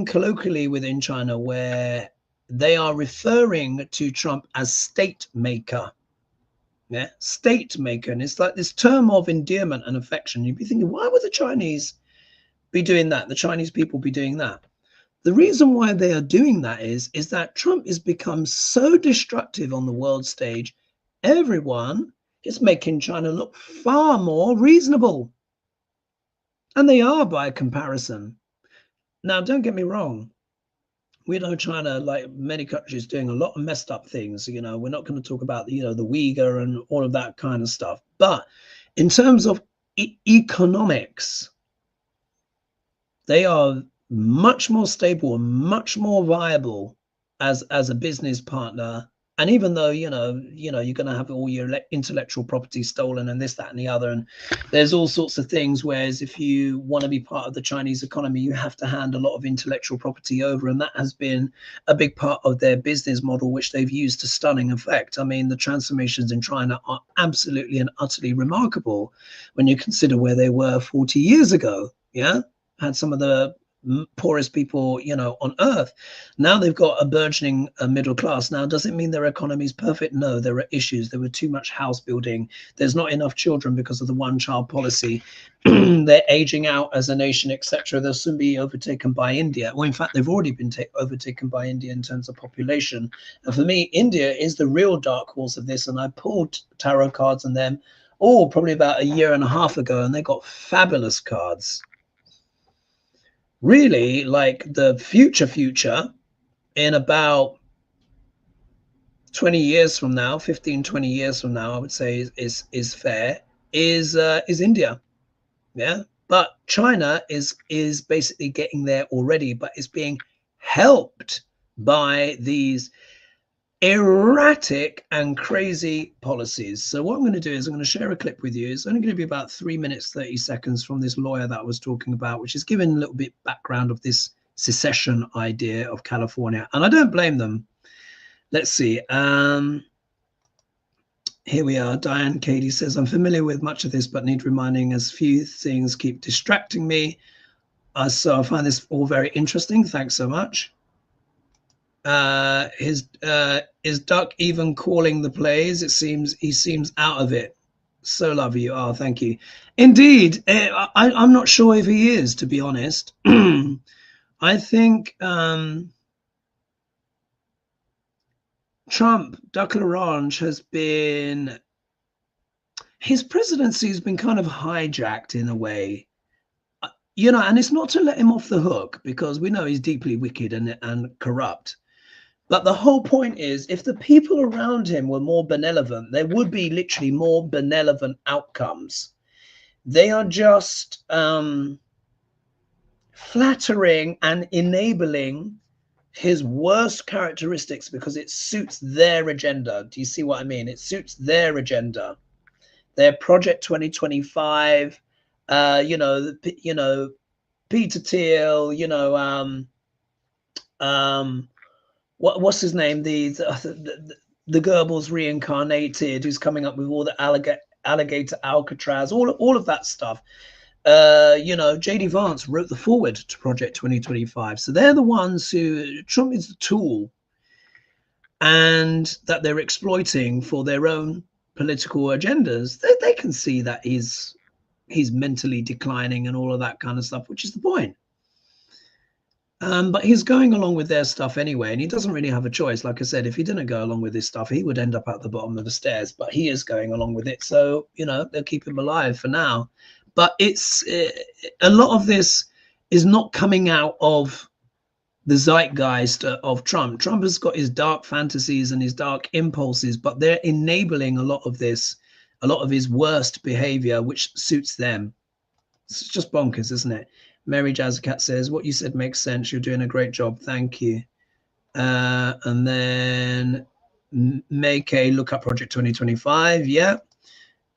colloquially within China, where they are referring to Trump as state maker. Yeah, state maker. And it's like this term of endearment and affection. You'd be thinking, why would the Chinese be doing that? The Chinese people be doing that? The reason why they are doing that is that Trump has become so destructive on the world stage. Everyone is making China look far more reasonable. And they are by comparison. Now, don't get me wrong. We know China, like many countries, doing a lot of messed up things. You know, we're not going to talk about, the Uyghur and all of that kind of stuff. But in terms of economics, they are much more stable and much more viable as a business partner. And even though, you're going to have all your intellectual property stolen and this, that, and the other, and there's all sorts of things, whereas if you want to be part of the Chinese economy, you have to hand a lot of intellectual property over. And that has been a big part of their business model, which they've used to stunning effect. I mean, the transformations in China are absolutely and utterly remarkable when you consider where they were 40 years ago. Yeah, had some of the poorest people on earth. Now they've got a burgeoning middle class. Now, does it mean their economy is perfect? No, there are issues. There were too much house building. There's not enough children because of the one-child policy. They're aging out as a nation, etc. They'll soon be overtaken by India. Well, in fact, they've already been overtaken by India in terms of population. And for me, India is the real dark horse of this. And I pulled tarot cards on them probably about a year and a half ago, and they got fabulous cards. Really, like the future in about 20 years from now, 15, 20 years from now, I would say is fair. is India. Yeah, but China is basically getting there already, but it's being helped by these erratic and crazy policies. So what I'm going to do is I'm going to share a clip with you. It's only going to be about 3 minutes 30 seconds from this lawyer that I was talking about, which is giving a little bit background of this secession idea of California, and I don't blame them. Let's see. Here we are. Diane Cady says, I'm familiar with much of this, but need reminding as few things keep distracting me. So I find this all very interesting. Thanks so much. Is Duck even calling the plays? It seems he seems out of it. So love you. Oh, thank you. Indeed. I'm not sure if he is, to be honest. I think Trump, Duck L'Orange, has been, his presidency has been kind of hijacked in a way, you know, and it's not to let him off the hook, because we know he's deeply wicked and corrupt. But the whole point is, if the people around him were more benevolent, there would be literally more benevolent outcomes. They are just flattering and enabling his worst characteristics because it suits their agenda. Do you see what I mean? It suits their agenda. Their Project 2025, you know, Peter Thiel, you know, what's his name? The Goebbels reincarnated, who's coming up with all the alligator Alcatraz, all of that stuff. You know, J.D. Vance wrote the foreword to Project 2025. So they're the ones who, Trump is the tool, and that they're exploiting for their own political agendas. They can see that he's mentally declining and all of that kind of stuff, which is the point. But he's going along with their stuff anyway, and he doesn't really have a choice. Like I said, if he didn't go along with this stuff, he would end up at the bottom of the stairs, but he is going along with it. So, you know, they'll keep him alive for now. But it's a lot of this is not coming out of the zeitgeist of Trump. Trump has got his dark fantasies and his dark impulses, but they're enabling a lot of this, a lot of his worst behavior, which suits them. It's just bonkers, isn't it? Mary Jazzacat says, what you said makes sense. You're doing a great job. Thank you. And then May K, look up Project 2025. Yeah.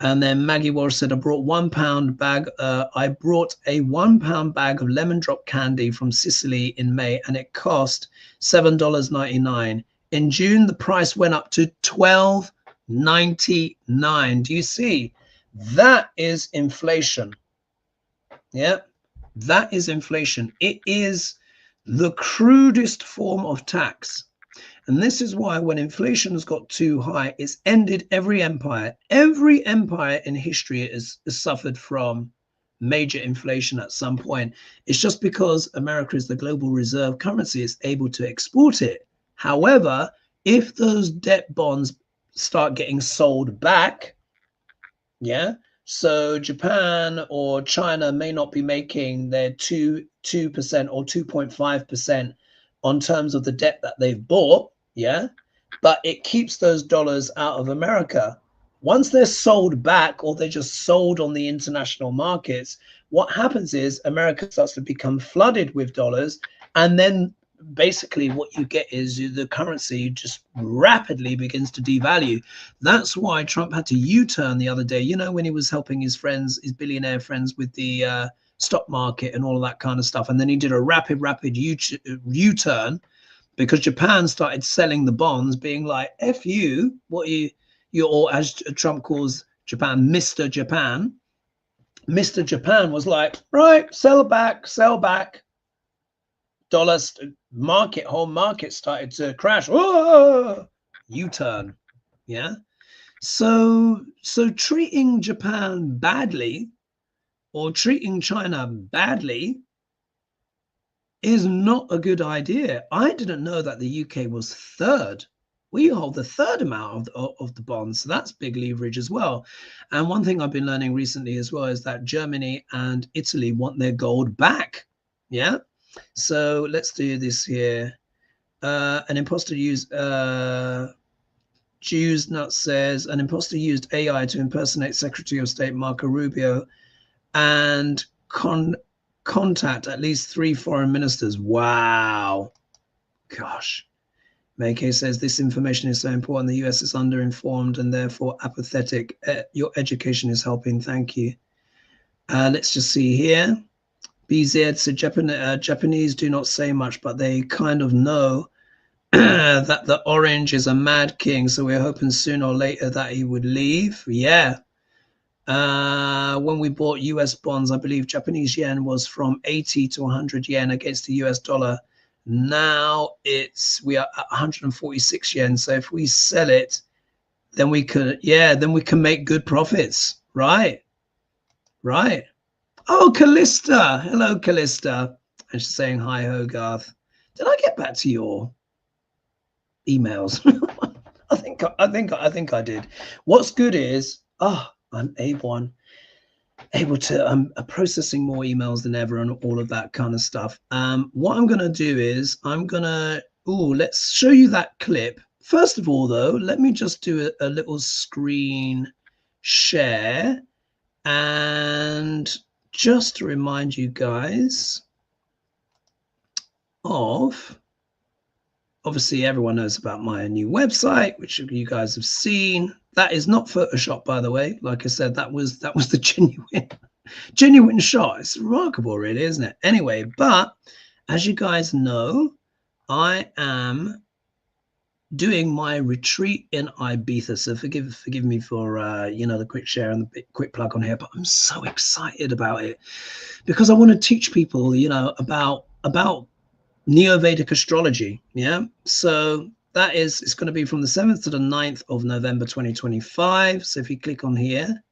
And then Maggie Walsh said, I brought £1 bag. I brought a £1 bag of lemon drop candy from Sicily in May, and it cost $7.99. In June, the price went up to $12.99. Do you see? That is inflation. Yeah, that is inflation. It is the crudest form of tax. And this is why when inflation has got too high, it's ended every empire. Every empire in history has suffered from major inflation at some point. It's just because America is the global reserve currency, it's able to export it. However, if those debt bonds start getting sold back, yeah, so Japan or China may not be making their 2% or 2.5% on terms of the debt that they've bought, yeah, but it keeps those dollars out of America. Once they're sold back or they're just sold on the international markets, what happens is America starts to become flooded with dollars, and then basically what you get is the currency just rapidly begins to devalue. That's why Trump had to U-turn the other day, you know, when he was helping his friends, his billionaire friends, with the stock market and all of that kind of stuff. And then he did a rapid U-turn because Japan started selling the bonds, being like, F you, what you, or as Trump calls Japan, Mr. Japan. Mr. Japan was like, right, sell back. Dollars market, whole market started to crash. Whoa! U-turn. Yeah. So treating Japan badly or treating China badly is not a good idea. I didn't know that the UK was third. We hold the third amount of the bonds. So that's big leverage as well. And one thing I've been learning recently as well is that Germany and Italy want their gold back. Yeah. So let's do this here. An imposter used Jews Nut says an imposter used AI to impersonate Secretary of State Marco Rubio and contact at least 3 foreign ministers. Wow. Gosh. Maykay says this information is so important. The US is underinformed and therefore apathetic. Your education is helping. Thank you. Let's just see here. BZ said Japanese do not say much, but they kind of know that the orange is a mad king. So we're hoping sooner or later that he would leave. Yeah. When we bought US bonds, I believe Japanese yen was from 80 to 100 yen against the US dollar. Now we are at 146 yen. So if we sell it, then we could, then we can make good profits. Right. Right. Oh, Callista. Hello, Callista. And she's saying hi, Hogarth. Did I get back to your emails? I think I did. What's good is, I'm able to, I'm processing more emails than ever and all of that kind of stuff. What I'm going to do is let's show you that clip. First of all, though, let me just do a little screen share. And just to remind you guys of, obviously everyone knows about my new website, which you guys have seen. That is not Photoshop, by the way. Like I said, that was the genuine shot. It's remarkable, really, isn't it? Anyway, but as you guys know, I am doing my retreat in Ibiza. So forgive me for the quick share and the quick plug on here, but I'm so excited about it because I want to teach people, about Neo-Vedic astrology. Yeah. So it's going to be from the 7th to the 9th of November 2025. So if you click on here,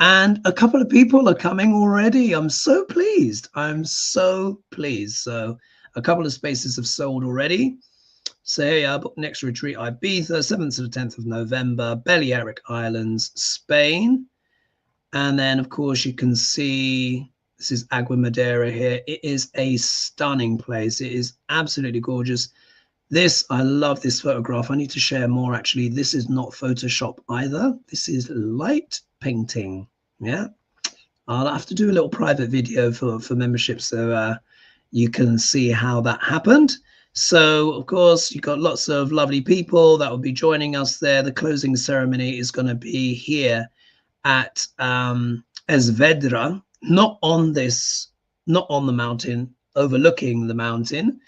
and a couple of people are coming already. I'm so pleased. So a couple of spaces have sold already. So here I booked next retreat, Ibiza, 7th to the 10th of November, Balearic Islands, Spain. And then, of course, you can see this is Aguamadera here. It is a stunning place. It is absolutely gorgeous. I love this photograph. I need to share more, actually. This is not Photoshop either. This is light painting. Yeah. I'll have to do a little private video for membership so you can see how that happened. So, of course, you've got lots of lovely people that will be joining us there. The closing ceremony is going to be here at Esvedra, not on the mountain, overlooking the mountain.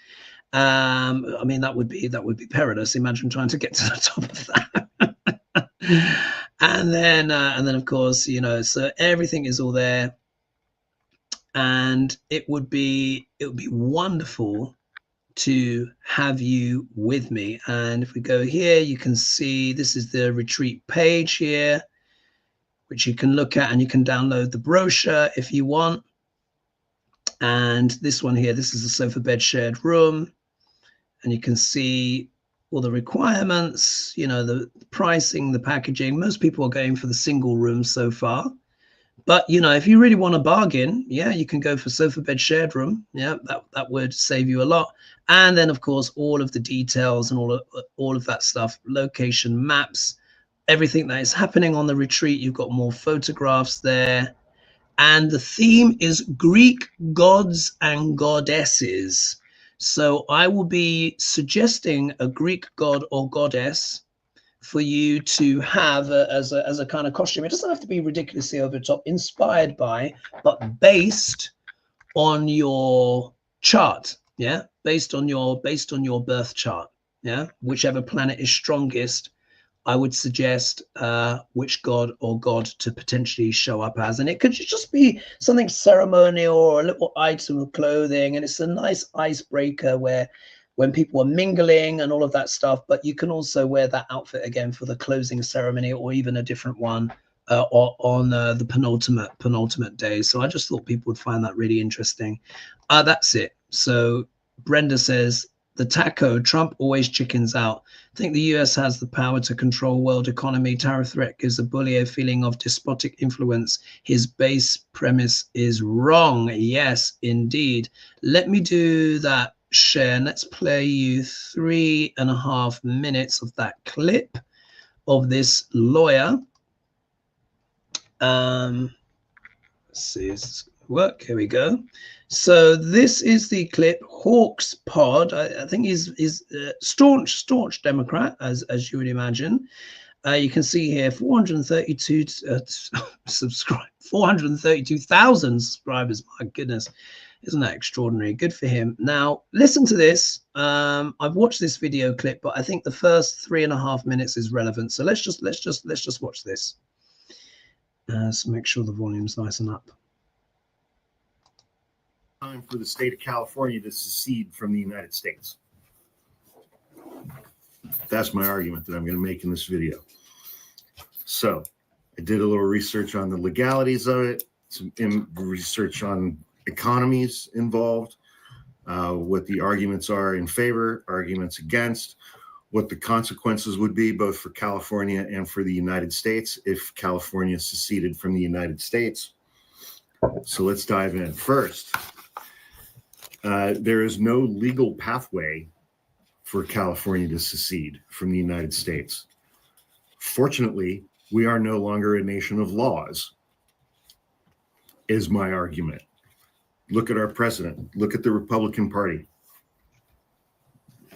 I mean, that would be perilous. Imagine trying to get to the top of that. and then, of course, so everything is all there, and it would be wonderful to have you with me. And if we go here, you can see this is the retreat page here, which you can look at, and you can download the brochure if you want. And this one here, this is the sofa bed shared room, and you can see all the requirements, the pricing, the packaging. Most people are going for the single room so far. But, if you really want a bargain, you can go for sofa bed shared room. Yeah, that would save you a lot. And then, of course, all of the details and all of that stuff, location maps, everything that is happening on the retreat. You've got more photographs there. And the theme is Greek gods and goddesses. So I will be suggesting a Greek god or goddess for you to have as a kind of costume. It doesn't have to be ridiculously over the top, inspired by, but based on your chart. Yeah, based on your birth chart. Yeah, whichever planet is strongest, I would suggest which god or god to potentially show up as. And it could just be something ceremonial or a little item of clothing, and it's a nice icebreaker when people are mingling and all of that stuff. But you can also wear that outfit again for the closing ceremony, or even a different one on the penultimate day. So I just thought people would find that really interesting. That's it. So Brenda says, the taco, Trump always chickens out. I think the US has the power to control world economy. Tariff threat gives a bully a feeling of despotic influence. His base premise is wrong. Yes, indeed. Let me do that share. Let's play you 3.5 minutes of that clip. of this lawyer. Let's see, work. Here we go. So this is the clip. Hawks Pod. I think he's staunch Democrat, as you would imagine. You can see here 432 432,000 subscribers. My goodness, isn't that extraordinary? Good for him. Now listen to this. I've watched this video clip, but I think the first 3.5 minutes is relevant. So let's just watch this. So make sure the volume's nice and up. Time for the state of California to secede from the United States. That's my argument that I'm going to make in this video. So I did a little research on the legalities of it, some research on economies involved, what the arguments are in favor, arguments against, what the consequences would be both for California and for the United States if California seceded from the United States. So let's dive in. First, there is no legal pathway for California to secede from the United States. Fortunately, we are no longer a nation of laws, is my argument. Look at our president. Look at the Republican Party.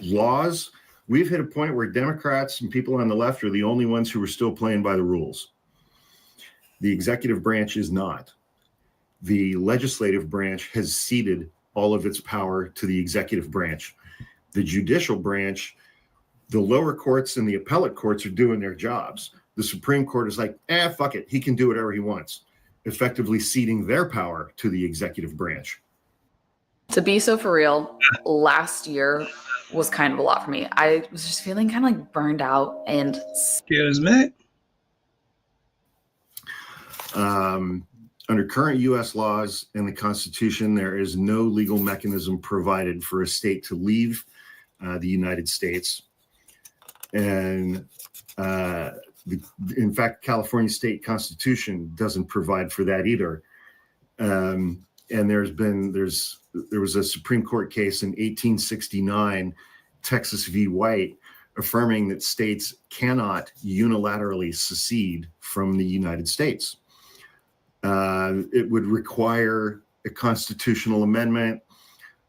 Laws, we've hit a point where Democrats and people on the left are the only ones who are still playing by the rules. The executive branch is not. The legislative branch has ceded all of its power to the executive branch. The judicial branch, the lower courts and the appellate courts are doing their jobs. The Supreme Court is like, fuck it. He can do whatever he wants, effectively ceding their power to the executive branch. To be so for real, last year was kind of a lot for me. I was just feeling kind of like burned out and... Excuse me? Under current U.S. laws and the Constitution, there is no legal mechanism provided for a state to leave the United States. And in fact, California state constitution doesn't provide for that either. And there was a Supreme Court case in 1869, Texas v. White, affirming that states cannot unilaterally secede from the United States. It would require a constitutional amendment,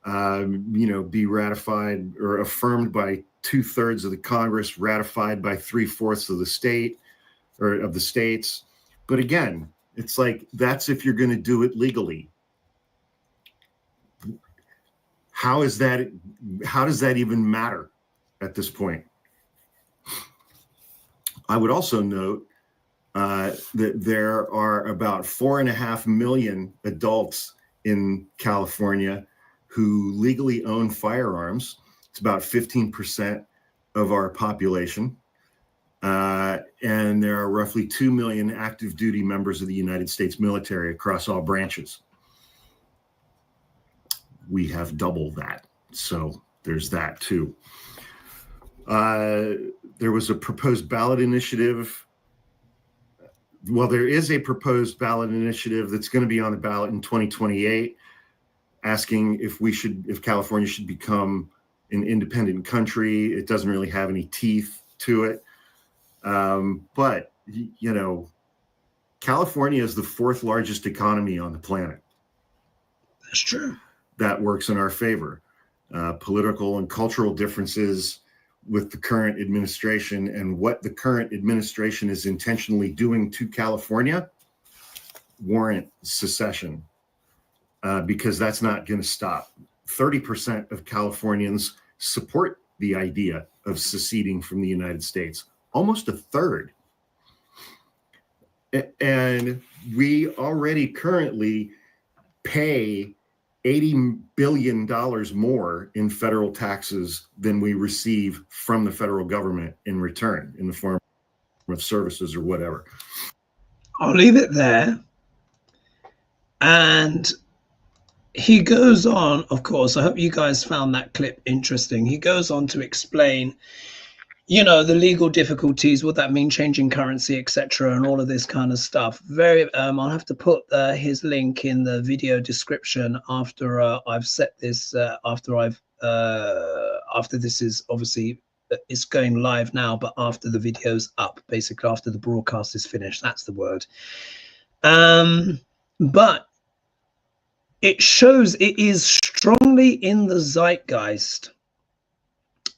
be ratified or affirmed by 2/3 of the Congress, ratified by 3/4 of the state or of the states. But again, it's like, that's if you're going to do it legally. How does that even matter at this point? I would also note that there are about 4.5 million adults in California who legally own firearms. It's about 15% of our population. And there are roughly 2 million active duty members of the United States military across all branches. We have double that. So there's that too. There was a proposed ballot initiative. Well, there is a proposed ballot initiative that's going to be on the ballot in 2028, asking if California should become an independent country. It doesn't really have any teeth to it. But, California is the 4th largest economy on the planet. That's true. That works in our favor. Political and cultural differences with the current administration and what the current administration is intentionally doing to California warrant secession, because that's not going to stop. 30% of Californians support the idea of seceding from the United States, almost 1/3. And we already currently pay $80 billion more in federal taxes than we receive from the federal government in return in the form of services or whatever. I'll leave it there. And he goes on, of course, I hope you guys found that clip interesting. He goes on to explain, the legal difficulties, what that mean, changing currency, etc., and all of this kind of stuff. I'll have to put his link in the video description after I've set this, after this is obviously it's going live now, but after the video's up, basically after the broadcast is finished. That's the word. But it shows it is strongly in the zeitgeist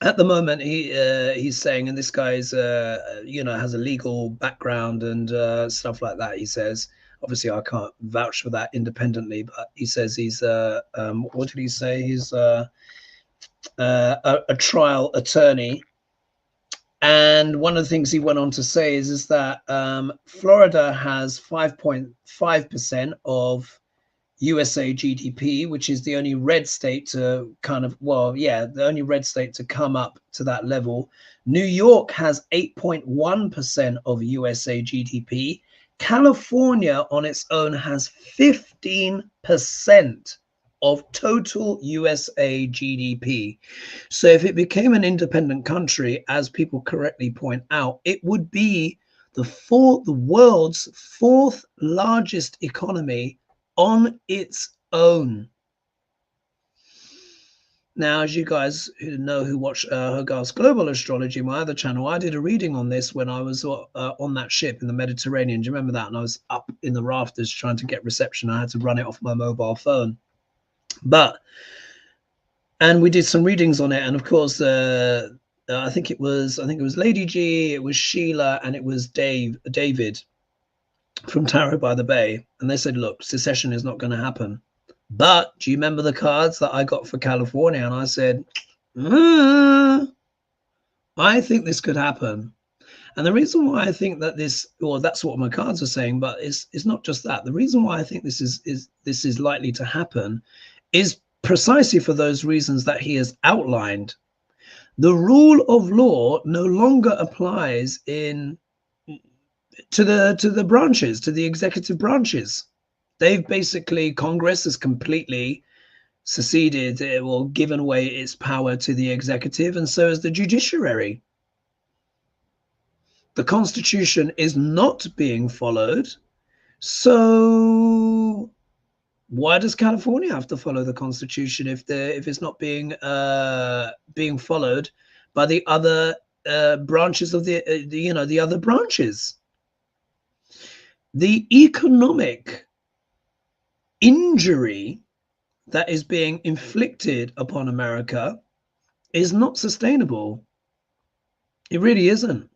at the moment. He's saying, and this guy's you know, has a legal background and stuff like that. He says, obviously I can't vouch for that independently, but he says he's what did he say? He's a trial attorney. And one of the things he went on to say is that Florida has 5.5% of USA GDP, which is the only red state to kind of, well, yeah, the only red state to come up to that level. New York has 8.1% of USA GDP. California on its own has 15% of total USA GDP. So if it became an independent country, as people correctly point out, it would be the world's fourth largest economy on its own. Now, as you guys who know, who watch Hogarth's Global Astrology, my other channel, I did a reading on this when I was on that ship in the Mediterranean. Do you remember that? And I was up in the rafters trying to get reception. I had to run it off my mobile phone. And we did some readings on it, and of course I think it was Lady G, it was Sheila, and it was David from Tarot by the Bay, and they said, look, secession is not going to happen. But do you remember the cards that I got for California? And I said, I think this could happen. And the reason why I think that this, or that's what my cards are saying, but it's not just that. The reason why I think this is likely to happen is precisely for those reasons that he has outlined. The rule of law no longer applies to the branches, to the executive branches. They've basically, Congress has completely seceded or given away its power to the executive, and so is the judiciary. The Constitution is not being followed, so why does California have to follow the Constitution if it's not being followed by the other branches of the other branches? The economic injury that is being inflicted upon America is not sustainable. It really isn't.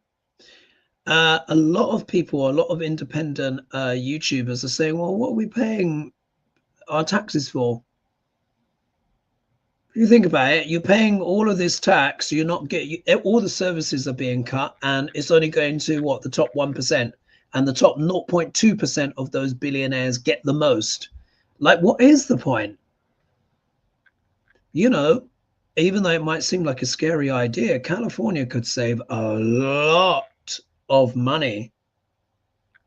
A lot of people, a lot of independent YouTubers are saying, well, what are we paying our taxes for? If you think about it, you're paying all of this tax, you're not getting, all the services are being cut, and it's only going to what, the top 1%, and the top 0.2% of those billionaires get the most. Like, what is the point? You know, even though it might seem like a scary idea, California could save a lot of money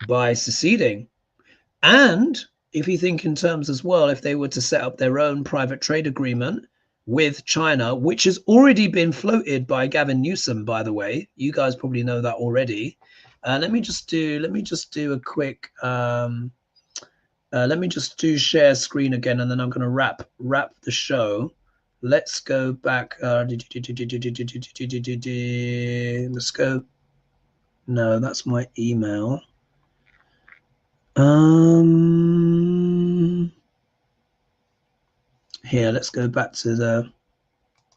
by seceding. And if you think in terms as well, if they were to set up their own private trade agreement with China, which has already been floated by Gavin Newsom, by the way, you guys probably know that already. Let me just do a quick let me just do share screen again, and then I'm going to wrap the show. Let's go back. Let's go. No, that's my email. Here, let's go back to the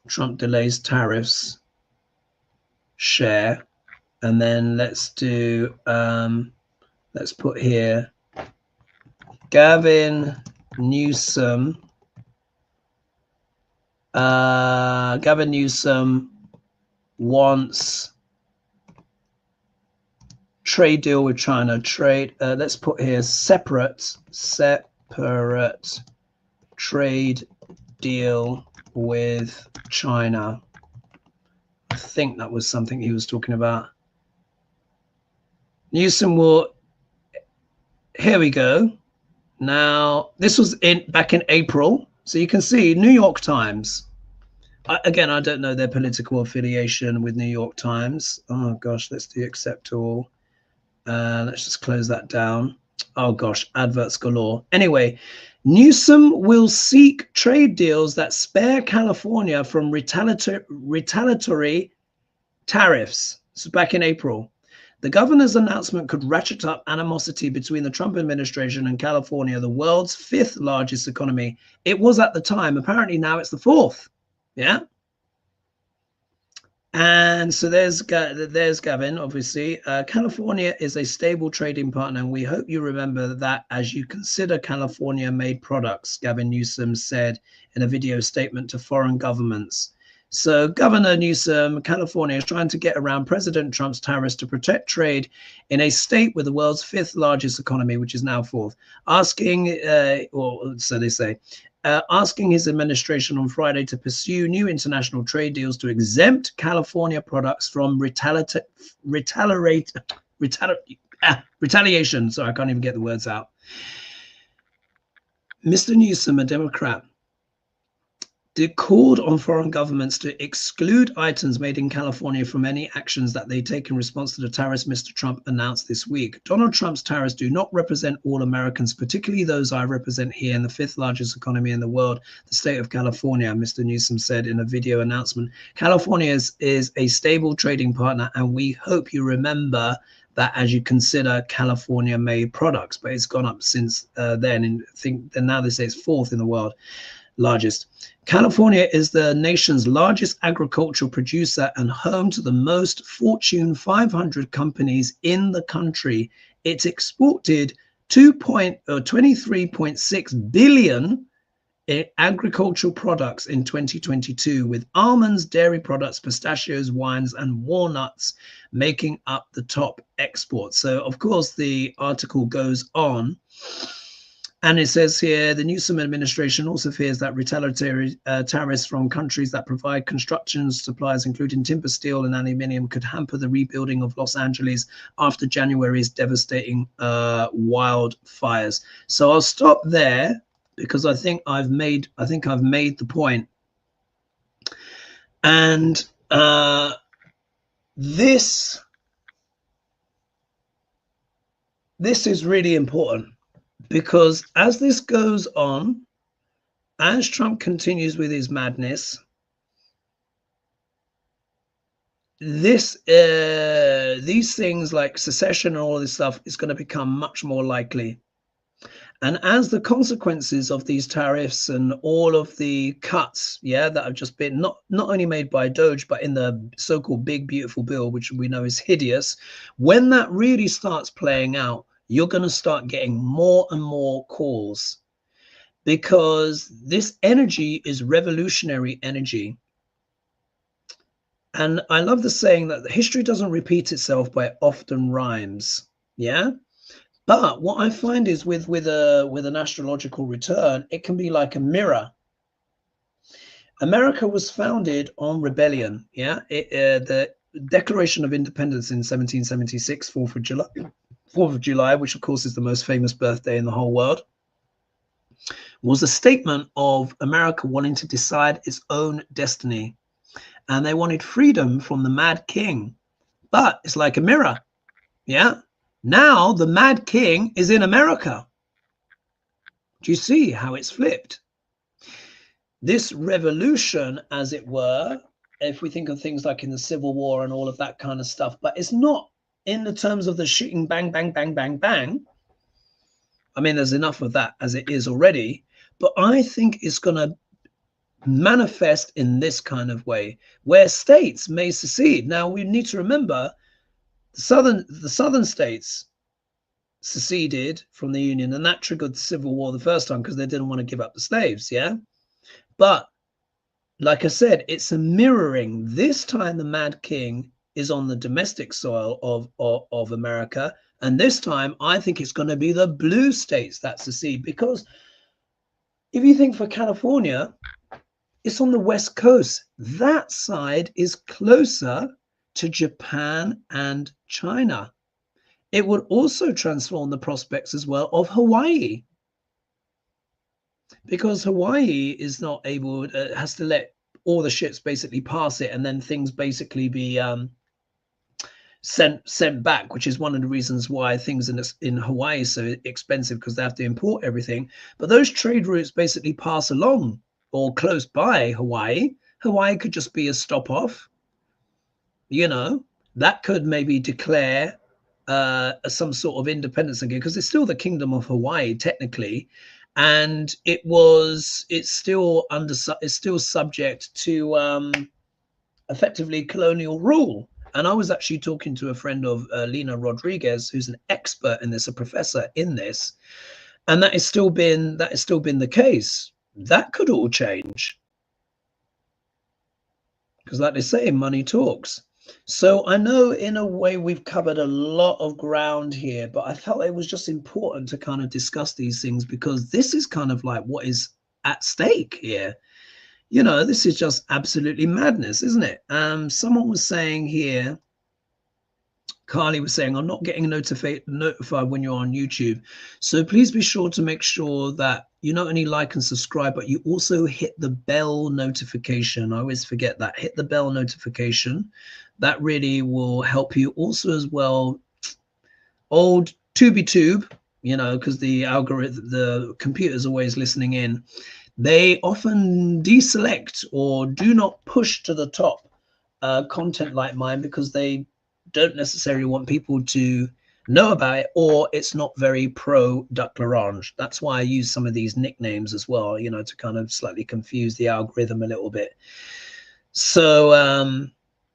Trump delays tariffs share, and then let's do let's put here Gavin Newsom. Gavin Newsom wants trade deal with China. Trade. Let's put here separate trade deal with China. I think that was something he was talking about. Newsom will. Here we go. Now this was back in April, so you can see New York Times. Again, I don't know their political affiliation with New York Times. Oh gosh, let's do accept all. Let's just close that down. Oh gosh, adverts galore. Anyway, Newsom will seek trade deals that spare California from retaliatory Tariffs. So back in April. The governor's announcement could ratchet up animosity between the Trump administration and California, the world's 5th largest economy. It was at the time. Apparently now it's the 4th. Yeah. And so there's Gavin, obviously. California is a stable trading partner, and we hope you remember that as you consider California-made products, Gavin Newsom said in a video statement to foreign governments. So Governor Newsom, California, is trying to get around President Trump's tariffs to protect trade in a state with the world's 5th largest economy, which is now 4th, asking, or so they say, asking his administration on Friday to pursue new international trade deals to exempt California products from retaliation. Sorry, I can't even get the words out. Mr. Newsom, a Democrat, called on foreign governments to exclude items made in California from any actions that they take in response to the tariffs Mr. Trump announced this week. Donald Trump's tariffs do not represent all Americans, particularly those I represent here in the 5th largest economy in the world, the state of California, Mr. Newsom said in a video announcement. California is a stable trading partner, and we hope you remember that as you consider California-made products. But it's gone up since then, and I think now they say it's 4th in the world. Largest. California is the nation's largest agricultural producer and home to the most Fortune 500 companies in the country. It exported 23.6 billion in agricultural products in 2022, with almonds, dairy products, pistachios, wines, and walnuts making up the top exports. So, of course, the article goes on. And it says here, the Newsom administration also fears that retaliatory tariffs from countries that provide construction supplies, including timber, steel, and aluminium, could hamper the rebuilding of Los Angeles after January's devastating wildfires. So I'll stop there because I think I've made the point. And this is really important. Because as this goes on, as Trump continues with his madness, these things like secession and all this stuff is going to become much more likely. And as the consequences of these tariffs and all of the cuts, that have just been not only made by Doge, but in the so-called big, beautiful bill, which we know is hideous, when that really starts playing out, you're going to start getting more and more calls, because this energy is revolutionary energy. And I love the saying that history doesn't repeat itself, but it often rhymes. Yeah. But what I find is with an astrological return, it can be like a mirror. America was founded on rebellion. Yeah. The Declaration of Independence in 1776, 4th of July, which of course is the most famous birthday in the whole world, was a statement of America wanting to decide its own destiny. And they wanted freedom from the Mad King. But it's like a mirror. Yeah. Now the Mad King is in America. Do you see how it's flipped? This revolution, as it were, if we think of things like in the Civil War and all of that kind of stuff, but it's not in the terms of the shooting bang, bang, bang, bang, bang. I mean, there's enough of that as it is already, but I think it's going to manifest in this kind of way where states may secede. Now, we need to remember the southern states seceded from the Union, and that triggered the Civil War the first time because they didn't want to give up the slaves. Yeah. But like I said, it's a mirroring. This time the Mad King is on the domestic soil of America. And this time, I think it's going to be the blue states that secede, because if you think for California, it's on the West Coast. That side is closer to Japan and China. It would also transform the prospects as well of Hawaii, because Hawaii is not able, has to let all the ships basically pass it, and then things basically be sent back, which is one of the reasons why things in Hawaii are so expensive, because they have to import everything. But those trade routes basically pass along or close by Hawaii. Hawaii could just be a stop off. you know, that could maybe declare some sort of independence again, because it's still the Kingdom of Hawaii technically, and it's still subject to effectively colonial rule. And I was actually talking to a friend of Lena Rodriguez, who's an expert in this, a professor in this, and that has still been the case. That could all change, because like they say, money talks. So I know in a way we've covered a lot of ground here, but I felt it was just important to kind of discuss these things, because this is kind of like what is at stake here. You know, this is just absolutely madness, isn't it? Someone was saying here, Carly was saying, I'm not getting notified when you're on YouTube. So please be sure to make sure that you not only like and subscribe, but you also hit the bell notification. I always forget that. Hit the bell notification. That really will help you also as well. Old TubeTube, you know, because the algorithm, the computer's always listening in. They often deselect or do not push to the top content like mine, because they don't necessarily want people to know about it, or it's not very pro Duck L'Orange. That's why I use some of these nicknames as well, you know, to kind of slightly confuse the algorithm a little bit. So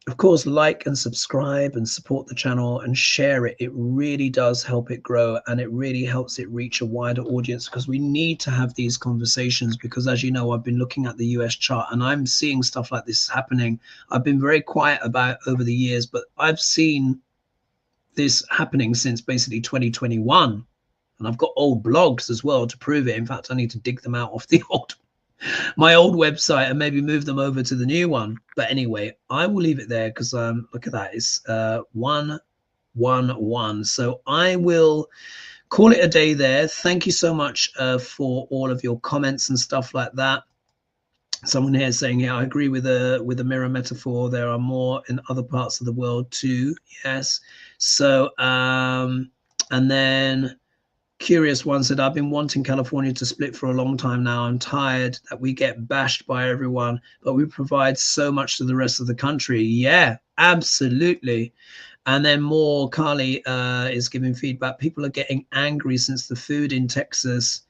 of course, like and subscribe and support the channel and share it. It really does help it grow, and it really helps it reach a wider audience, because we need to have these conversations. Because as you know, I've been looking at the US chart and I'm seeing stuff like this happening. I've been very quiet about it over the years, but I've seen this happening since basically 2021, and I've got old blogs as well to prove it. In fact, I need to dig them out off the my old website and maybe move them over to the new one. But anyway, I will leave it there, because look at that, it's 111. So I will call it a day there. Thank you so much for all of your comments and stuff like that. Someone here saying, yeah, I agree with the mirror metaphor. There are more in other parts of the world too. Yes. So and then Curious One said, I've been wanting California to split for a long time now. I'm tired that we get bashed by everyone, but we provide so much to the rest of the country. Yeah, absolutely. And then more, Carly is giving feedback. People are getting angry since the flood in Texas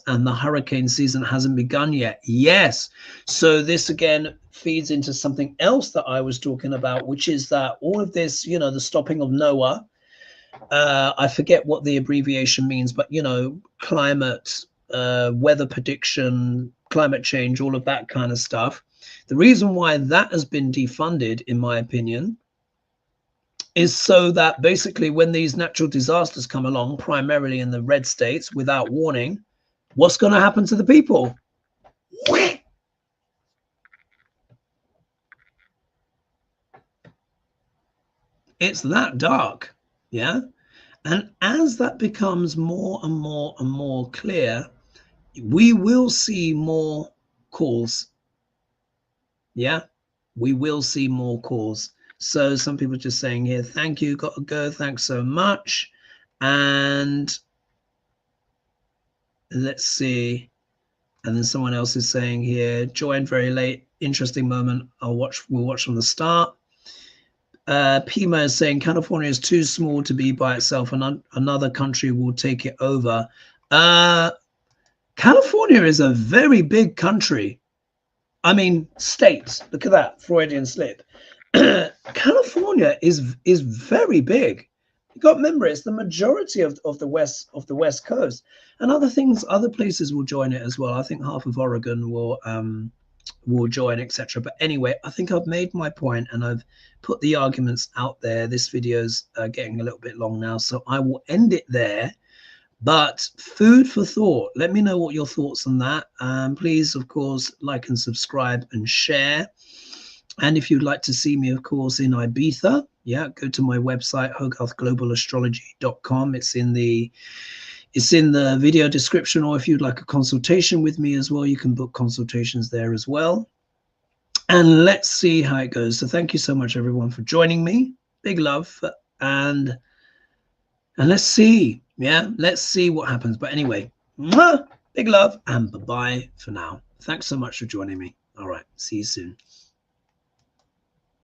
and the hurricane season hasn't begun yet. Yes. So this again feeds into something else that I was talking about, which is that all of this, you know, the stopping of Noah, I forget what the abbreviation means, but you know, climate, weather prediction, climate change, all of that kind of stuff. The reason why that has been defunded, in my opinion, is so that basically when these natural disasters come along, primarily in the red states, without warning, what's going to happen to the people? It's that dark. Yeah. And as that becomes more and more and more clear, we will see more calls. Yeah, we will see more calls. So some people just saying here, thank you, got to go, thanks so much. And let's see. And then someone else is saying here, joined very late, interesting moment. We'll watch from the start. Pima is saying California is too small to be by itself, and another country will take it over. California is a very big country. I mean, states. Look at that Freudian slip. California is very big. You got to remember, it's the majority of the west coast, and other places will join it as well. I think half of Oregon will join, etc. But anyway, I think I've made my point and I've put the arguments out there. This video's getting a little bit long now, so I will end it there. But food for thought. Let me know what your thoughts on that. Please, of course, like and subscribe and share. And if you'd like to see me, of course, in Ibiza, yeah, go to my website, hogarthglobalastrology.com. It's in the video description, or if you'd like a consultation with me as well, you can book consultations there as well. And let's see how it goes. So thank you so much, everyone, for joining me. Big love. And let's see. Yeah, let's see what happens. But anyway, big love and bye-bye for now. Thanks so much for joining me. All right. See you soon.